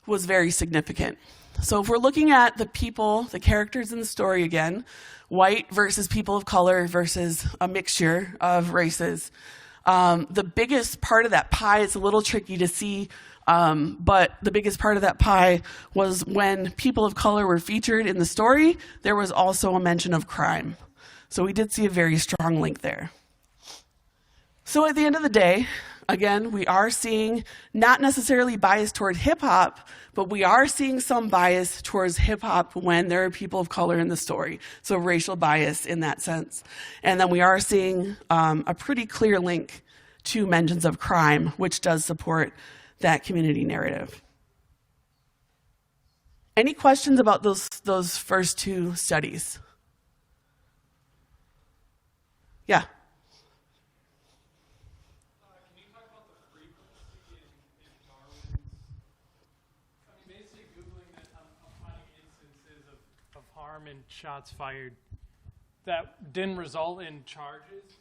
was very significant. So if we're looking at the people, the characters in the story again, white versus people of color versus a mixture of races, the biggest part of that pie, it's a little tricky to see, but the biggest part of that pie was when people of color were featured in the story, there was also a mention of crime. So we did see a very strong link there. So at the end of the day, again, we are seeing not necessarily bias toward hip hop, but we are seeing some bias towards hip hop when there are people of color in the story. So racial bias in that sense. And then we are seeing a pretty clear link to mentions of crime, which does support that community narrative. Any questions about those first two studies? Yeah. And shots fired that didn't result in charges?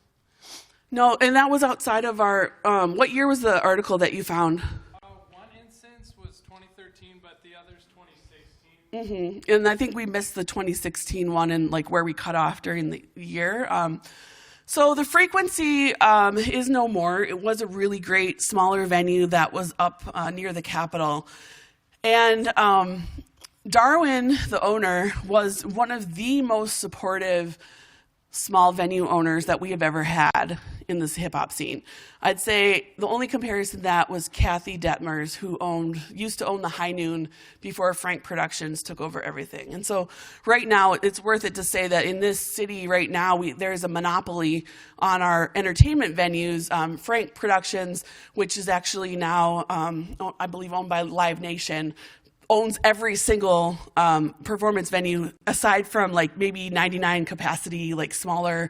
No, and that was outside of our, what year was the article that you found? One instance was 2013, but the other's 2016. Mm-hmm. And I think we missed the 2016 one and like where we cut off during the year. So the frequency is no more. It was a really great smaller venue that was up near the Capitol. And Darwin, the owner, was one of the most supportive small venue owners that we have ever had in this hip hop scene. I'd say the only comparison to that was Kathy Detmers, who used to own the High Noon before Frank Productions took over everything. And so right now, it's worth it to say that in this city right now, there's a monopoly on our entertainment venues. Frank Productions, which is actually now, I believe, owned by Live Nation, owns every single performance venue aside from like maybe 99 capacity, like smaller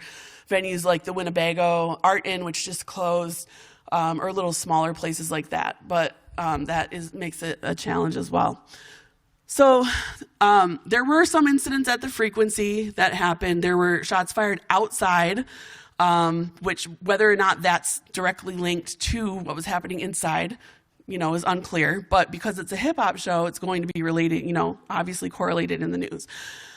venues like the Winnebago, Art Inn, which just closed, or little smaller places like that. But that makes it a challenge as well. So there were some incidents at the frequency that happened. There were shots fired outside, which whether or not that's directly linked to what was happening inside, is unclear. But because it's a hip hop show, it's going to be related, obviously correlated in the news.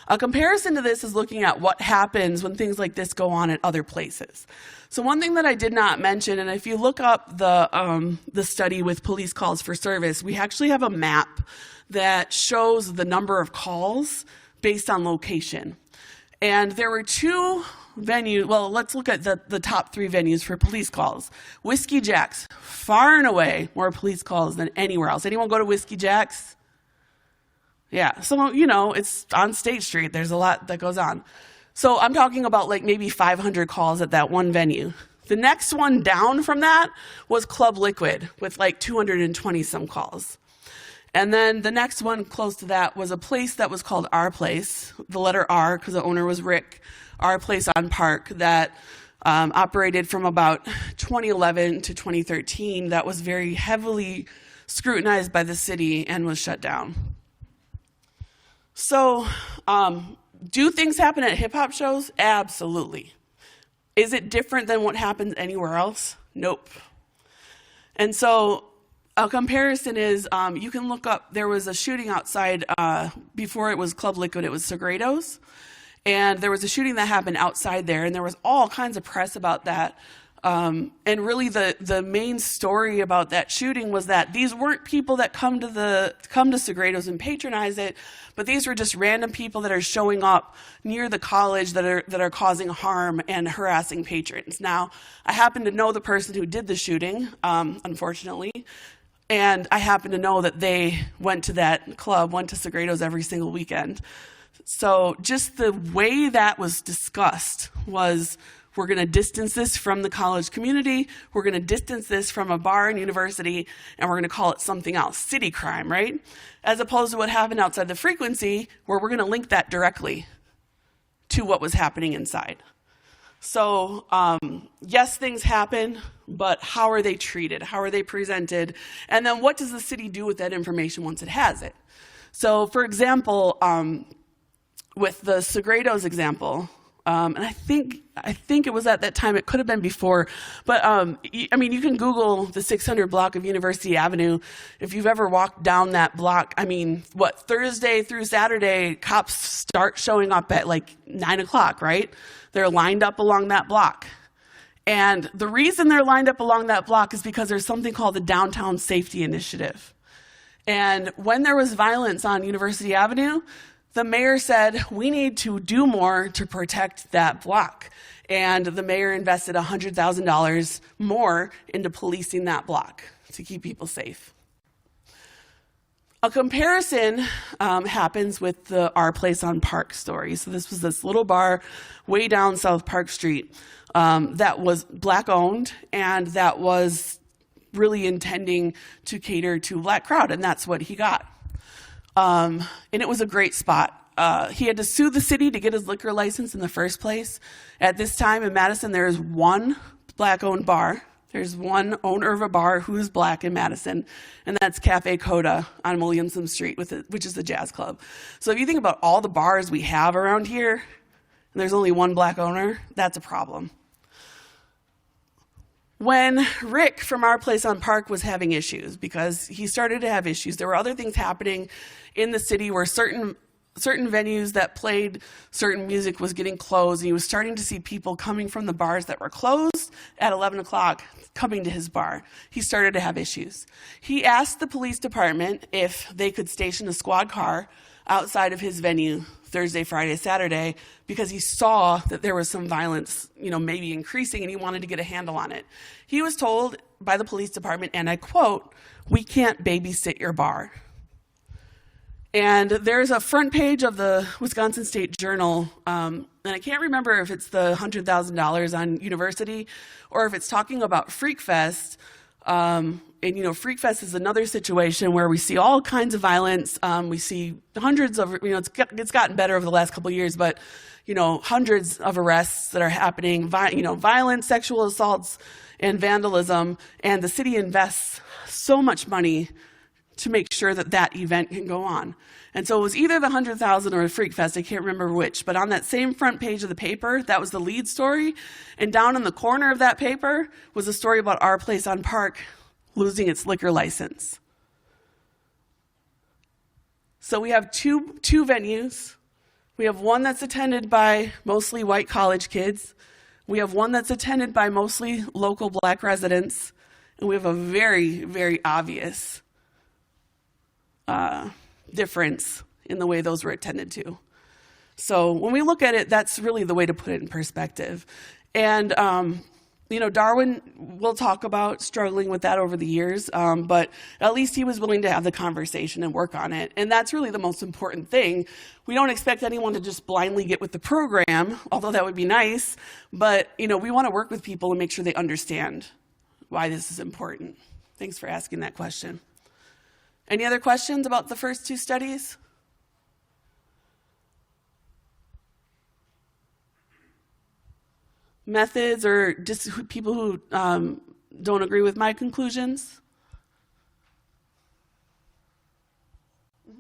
A comparison to this is looking at what happens when things like this go on at other places. So one thing that I did not mention, and if you look up the study with police calls for service, we actually have a map that shows the number of calls based on location. And there were two venues, well, let's look at the top three venues for police calls. Whiskey Jack's, far and away more police calls than anywhere else. Anyone go to Whiskey Jack's? Yeah, so, it's on State Street. There's a lot that goes on. So I'm talking about like maybe 500 calls at that one venue. The next one down from that was Club Liquid with like 220 some calls. And then the next one close to that was a place that was called Our Place, the letter R because the owner was Rick, Our Place on Park that operated from about 2011 to 2013 that was very heavily scrutinized by the city and was shut down. So, do things happen at hip-hop shows? Absolutely. Is it different than what happens anywhere else? Nope. And so, a comparison is, you can look up, there was a shooting outside, before it was Club Liquid, it was Segredo's. And there was a shooting that happened outside there, and there was all kinds of press about that. And really the main story about that shooting was that these weren't people that come to Segredo's and patronize it, but these were just random people that are showing up near the college that are causing harm and harassing patrons. Now, I happen to know the person who did the shooting, unfortunately, and I happen to know that they went to that club, went to Segredo's every single weekend. So just the way that was discussed was, we're going to distance this from the college community, we're going to distance this from a bar and university, and we're going to call it something else, city crime, right? As opposed to what happened outside the frequency, where we're going to link that directly to what was happening inside. So, yes, things happen, but how are they treated? How are they presented? And then what does the city do with that information once it has it? So, for example, with the Segredo's example, and I think it was at that time, it could have been before, but you can Google the 600 block of University Avenue. If you've ever walked down that block, Thursday through Saturday, cops start showing up at like 9 o'clock, right? They're lined up along that block. And the reason they're lined up along that block is because there's something called the Downtown Safety Initiative. And when there was violence on University Avenue, the mayor said, we need to do more to protect that block. And the mayor invested $100,000 more into policing that block to keep people safe. A comparison happens with the Our Place on Park story. So this was this little bar way down South Park Street that was Black owned and that was really intending to cater to a Black crowd, and that's what he got. And it was a great spot. He had to sue the city to get his liquor license in the first place. At this time in Madison, there is one Black-owned bar. There's one owner of a bar who is Black in Madison, and that's Cafe Coda on Williamson Street, which is the jazz club. So if you think about all the bars we have around here, and there's only one Black owner, that's a problem. When Rick from Our Place on Park was having issues, because he started to have issues, there were other things happening in the city where certain venues that played certain music was getting closed, and he was starting to see people coming from the bars that were closed at 11 o'clock coming to his bar. He started to have issues. He asked the police department if they could station a squad car outside of his venue Thursday, Friday, Saturday, because he saw that there was some violence, maybe increasing, and he wanted to get a handle on it. He was told by the police department, and I quote, "We can't babysit your bar." And there's a front page of the Wisconsin State Journal, and I can't remember if it's the $100,000 on university or if it's talking about Freak Fest. And Freak Fest is another situation where we see all kinds of violence. We see hundreds of, it's gotten better over the last couple of years, but hundreds of arrests that are happening. Violence, sexual assaults, and vandalism, and the city invests so much money to make sure that that event can go on. And so it was either the 100,000 or a Freak Fest, I can't remember which, but on that same front page of the paper, that was the lead story, and down in the corner of that paper was a story about our place on Park losing its liquor license. So we have two venues. We have one that's attended by mostly white college kids. We have one that's attended by mostly local Black residents. And we have a very, very obvious difference in the way those were attended to. So when we look at it, that's really the way to put it in perspective. And Darwin will talk about struggling with that over the years, but at least he was willing to have the conversation and work on it. And that's really the most important thing. We don't expect anyone to just blindly get with the program, although that would be nice, but we want to work with people and make sure they understand why this is important. Thanks for asking that question. Any other questions about the first two studies? Methods or just people who don't agree with my conclusions? I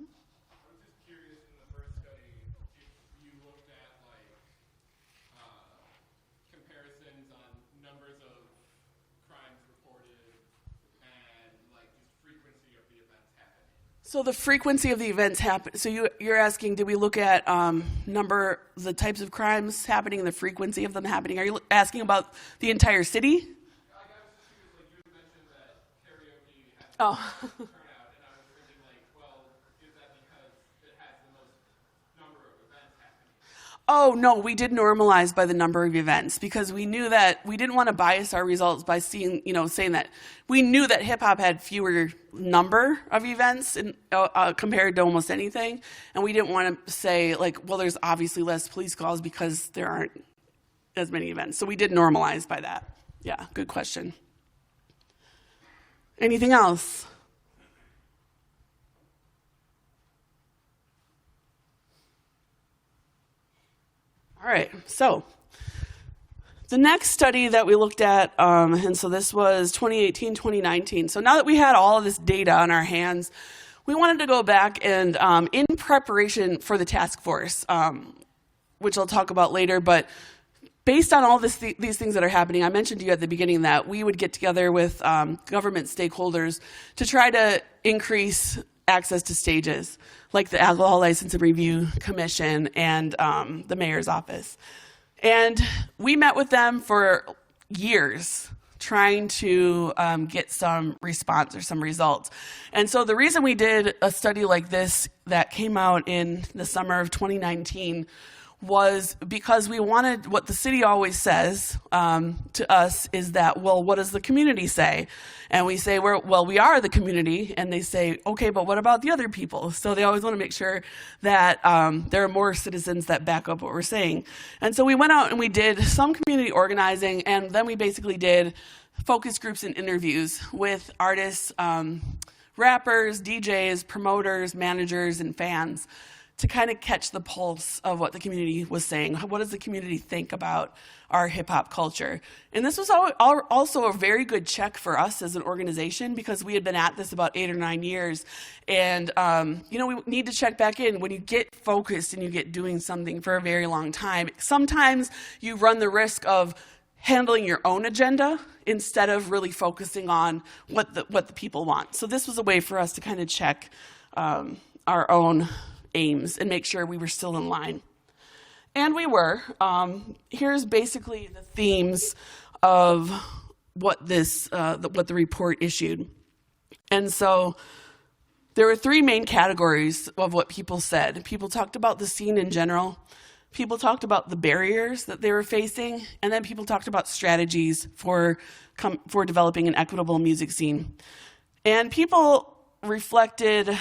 was just curious, in the first study, if you looked at comparisons on numbers of crimes reported and just frequency of the events happening. So the frequency of the events happen. So you're asking, did we look at the types of crimes happening and the frequency of them happening? Are you asking about the entire city? I was just curious, you mentioned that karaoke had turnout, and I was thinking, is that because it has the most number of events happening? Oh, no, we did normalize by the number of events because we knew that we didn't want to bias our results by saying that we knew that hip hop had fewer number of events compared to almost anything. And we didn't want to say there's obviously less police calls because there aren't as many events. So we did normalize by that. Yeah, good question. Anything else? All right, so the next study that we looked at, and so this was 2018, 2019. So now that we had all of this data on our hands, we wanted to go back and in preparation for the task force, which I'll talk about later, but based on all these things that are happening, I mentioned to you at the beginning that we would get together with government stakeholders to try to increase access to stages, like the Alcohol License and Review Commission and the mayor's office. And we met with them for years trying to get some response or some results. And so the reason we did a study like this that came out in the summer of 2019 was because we wanted, what the city always says to us is that, well, what does the community say? And we say, we are the community. And they say, okay, but what about the other people? So they always want to make sure that there are more citizens that back up what we're saying. And so we went out and we did some community organizing, and then we basically did focus groups and interviews with artists, rappers, DJs, promoters, managers, and fans, to kind of catch the pulse of what the community was saying. What does the community think about our hip hop culture? And this was also a very good check for us as an organization, because we had been at this about 8 or 9 years. And, we need to check back in. When you get focused and you get doing something for a very long time, sometimes you run the risk of handling your own agenda instead of really focusing on what the people want. So this was a way for us to kind of check our own aims and make sure we were still in line. And we were. Here's basically the themes of what what the report issued. And so there were 3 main categories of what people said. People talked about the scene in general. People talked about the barriers that they were facing, and then people talked about strategies for developing an equitable music scene. And people reflected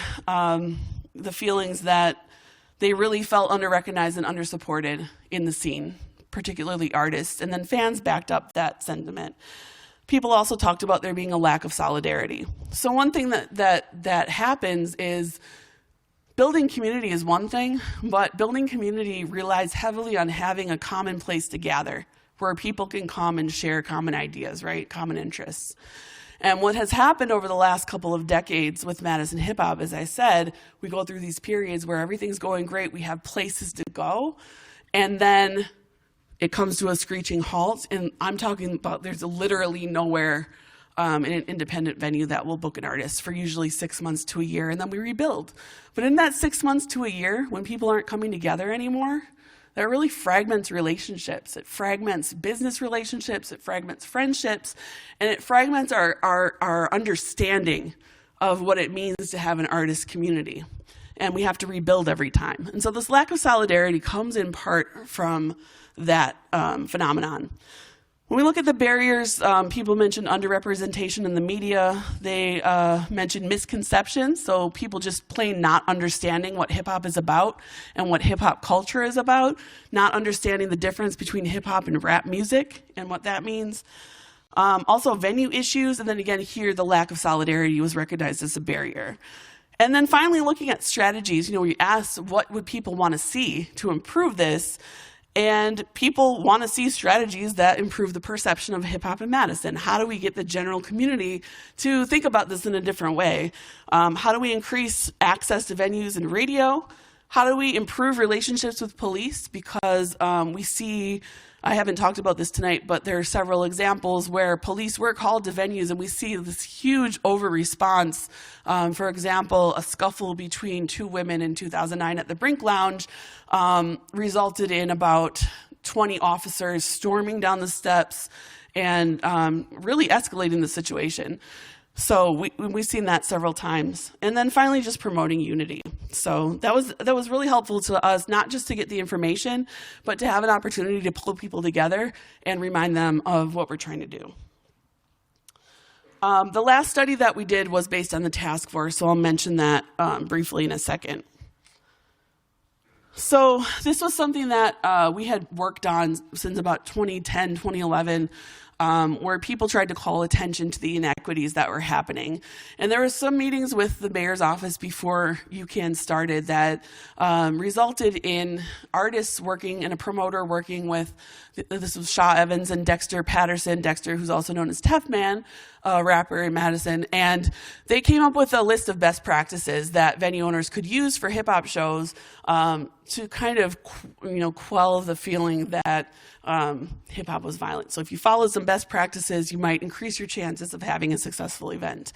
the feelings that they really felt under-recognized and under-supported in the scene, particularly artists, and then fans backed up that sentiment. People also talked about there being a lack of solidarity. So one thing that happens is building community is one thing, but building community relies heavily on having a common place to gather where people can come and share common ideas, right? Common interests. And what has happened over the last couple of decades with Madison Hip Hop, as I said, we go through these periods where everything's going great, we have places to go, and then it comes to a screeching halt. And I'm talking about there's literally nowhere in an independent venue that will book an artist for usually 6 months to a year, and then we rebuild. But in that 6 months to a year, when people aren't coming together anymore, that really fragments relationships. It fragments business relationships, it fragments friendships, and it fragments our understanding of what it means to have an artist community. And we have to rebuild every time. And so this lack of solidarity comes in part from that phenomenon. When we look at the barriers, people mentioned underrepresentation in the media. They mentioned misconceptions, so people just plain not understanding what hip-hop is about and what hip-hop culture is about, not understanding the difference between hip-hop and rap music and what that means. Also venue issues, and then again here, the lack of solidarity was recognized as a barrier. And then finally looking at strategies, we asked what would people want to see to improve this. And people want to see strategies that improve the perception of hip hop in Madison. How do we get the general community to think about this in a different way? How do we increase access to venues and radio? How do we improve relationships with police? Because we see, I haven't talked about this tonight, but there are several examples where police were called to venues and we see this huge over-response. For example, a scuffle between two women in 2009 at the Brink Lounge resulted in about 20 officers storming down the steps and really escalating the situation. So we've seen that several times. And then finally, just promoting unity. So that was really helpful to us, not just to get the information, but to have an opportunity to pull people together and remind them of what we're trying to do. The last study that we did was based on the task force, so I'll mention that briefly in a second. So this was something that we had worked on since about 2010, 2011, where people tried to call attention to the inequities that were happening. And there were some meetings with the mayor's office before UCAN started that resulted in artists working and a promoter working with, this was Shaw Evans and Dexter Patterson, Dexter who's also known as Tef Man, a rapper in Madison, and they came up with a list of best practices that venue owners could use for hip hop shows to kind of, quell the feeling that hip hop was violent. So if you follow some best practices, you might increase your chances of having a successful event.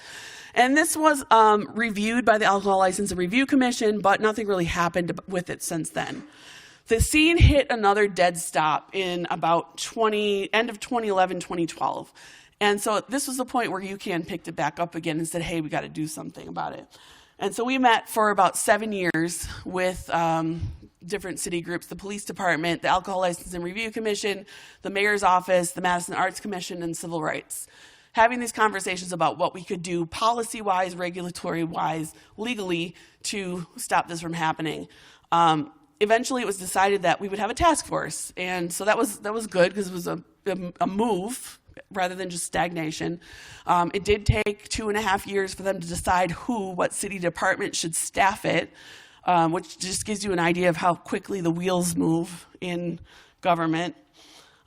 And this was reviewed by the Alcohol License and Review Commission, but nothing really happened with it since then. The scene hit another dead stop in about end of 2011, 2012. And so this was the point where UCAN picked it back up again and said, hey, we got to do something about it. And so we met for about 7 years with different city groups, the police department, the Alcohol License and Review Commission, the mayor's office, the Madison Arts Commission, and civil rights, having these conversations about what we could do policy-wise, regulatory-wise, legally to stop this from happening. Eventually, it was decided that we would have a task force, and so that was good because it was a move rather than just stagnation. It did take 2.5 years for them to decide what city department should staff it, which just gives you an idea of how quickly the wheels move in government.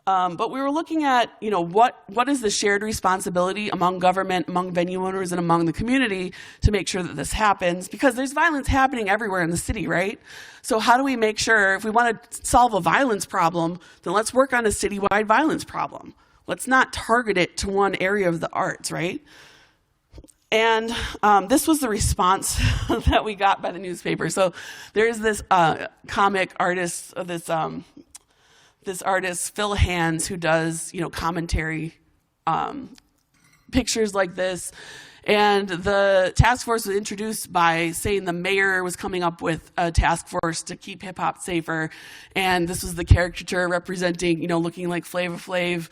But we were looking at, what is the shared responsibility among government, among venue owners, and among the community to make sure that this happens? Because there's violence happening everywhere in the city, right? So how do we make sure, if we want to solve a violence problem, then let's work on a citywide violence problem. Let's not target it to one area of the arts, right? And this was the response that we got by the newspaper. So there's this comic artist, this artist, Phil Hands, who does, commentary pictures like this. And the task force was introduced by saying the mayor was coming up with a task force to keep hip hop safer. And this was the caricature representing, looking like Flava Flav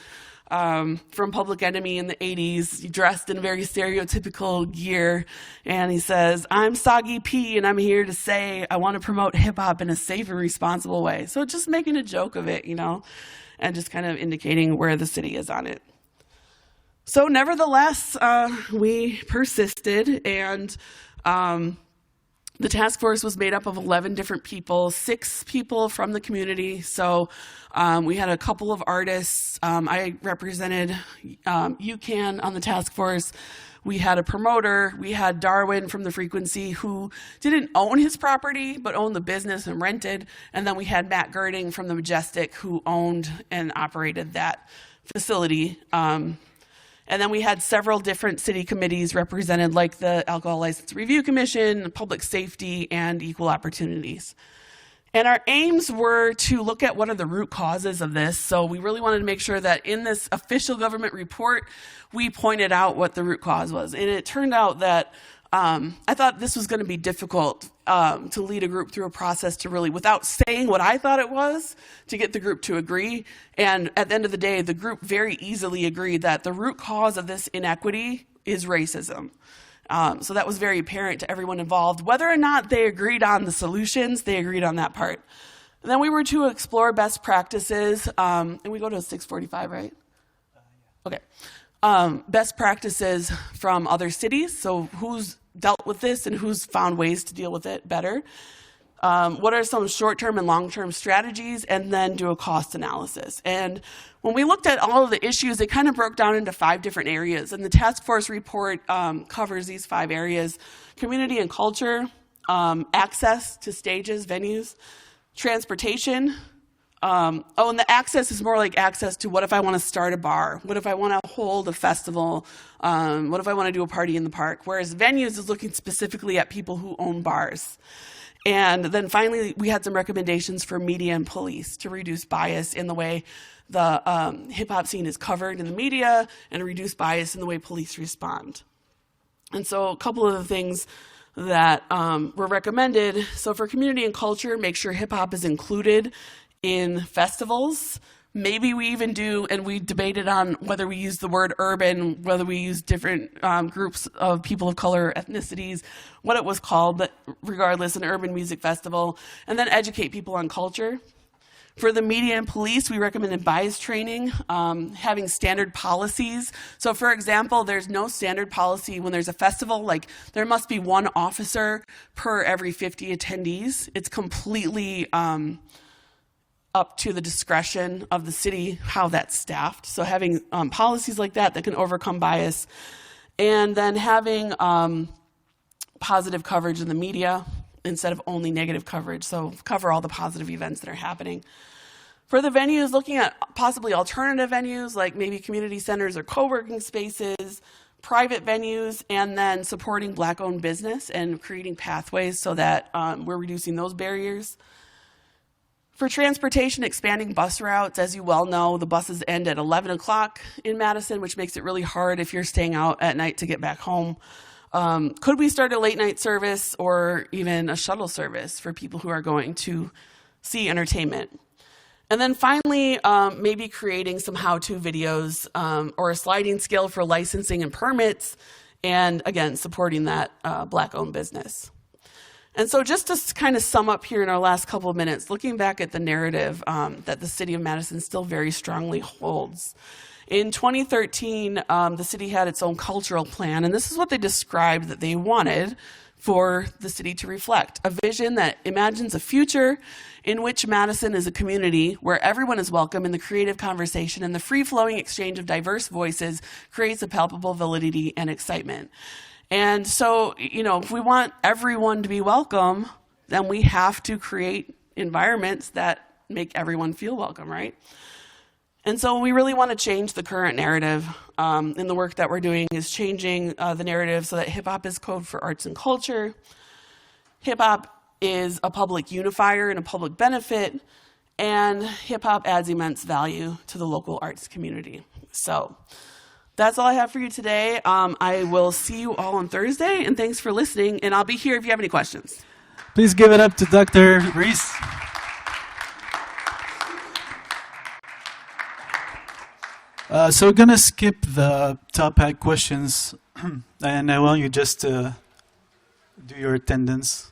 from Public Enemy in the 80s, dressed in a very stereotypical gear. And he says, I'm Soggy P, and I'm here to say I want to promote hip hop in a safe and responsible way. So just making a joke of it, and just kind of indicating where the city is on it. So nevertheless, we persisted, and The task force was made up of 11 different people, 6 people from the community. So we had a couple of artists. I represented UCAN on the task force. We had a promoter. We had Darwin from the Frequency, who didn't own his property, but owned the business and rented. And then we had Matt Girding from the Majestic, who owned and operated that facility. And then we had several different city committees represented, like the Alcohol License Review Commission, Public Safety, and Equal Opportunities. And our aims were to look at what are the root causes of this. So we really wanted to make sure that in this official government report, we pointed out what the root cause was. And it turned out that I thought this was going to be difficult to lead a group through a process to really, without saying what I thought it was, to get the group to agree. And at the end of the day, the group very easily agreed that the root cause of this inequity is racism. So that was very apparent to everyone involved. Whether or not they agreed on the solutions, they agreed on that part. And then we were to explore best practices, and we go to 6:45, right? Okay. Best practices from other cities. So who's dealt with this and who's found ways to deal with it better? What are some short-term and long-term strategies? And then do a cost analysis. And when we looked at all of the issues, it kind of broke down into 5 different areas. And the task force report covers these 5 areas: community and culture, access to stages, venues, transportation. And the access is more like access to what if I want to start a bar? What if I want to hold a festival? What if I want to do a party in the park? Whereas venues is looking specifically at people who own bars. And then finally, we had some recommendations for media and police to reduce bias in the way the hip-hop scene is covered in the media and reduce bias in the way police respond. And so a couple of the things that were recommended. So for community and culture, make sure hip-hop is included in festivals. Maybe we even do, and we debated on whether we use the word urban, whether we use different groups of people of color, ethnicities, what it was called, but regardless, an urban music festival, and then educate people on culture. For the media and police, we recommended bias training, having standard policies. So for example, there's no standard policy when there's a festival, like there must be 1 officer per every 50 attendees. It's completely up to the discretion of the city how that's staffed. So having policies like that can overcome bias. And then having positive coverage in the media instead of only negative coverage. So cover all the positive events that are happening. For the venues, looking at possibly alternative venues like maybe community centers or co-working spaces, private venues, and then supporting Black-owned business and creating pathways so that we're reducing those barriers. For transportation, expanding bus routes. As you well know, the buses end at 11 o'clock in Madison, which makes it really hard if you're staying out at night to get back home. Could we start a late night service or even a shuttle service for people who are going to see entertainment? And then finally, maybe creating some how-to videos or a sliding scale for licensing and permits, and again, supporting that Black-owned business. And so just to kind of sum up here in our last couple of minutes, looking back at the narrative that the city of Madison still very strongly holds. In 2013, the city had its own cultural plan, and this is what they described that they wanted for the city to reflect: a vision that imagines a future in which Madison is a community where everyone is welcome in the creative conversation, and the free-flowing exchange of diverse voices creates a palpable validity and excitement. And so, you know, if we want everyone to be welcome, then we have to create environments that make everyone feel welcome, right? And so we really want to change the current narrative. In the work that we're doing is changing the narrative so that hip-hop is code for arts and culture. Hip-hop is a public unifier and a public benefit, and hip-hop adds immense value to the local arts community. So that's all I have for you today. I will see you all on Thursday, and thanks for listening, and I'll be here if you have any questions. Please give it up to Dr. Reese. So we're going to skip the top hat questions, and I want you just to do your attendance.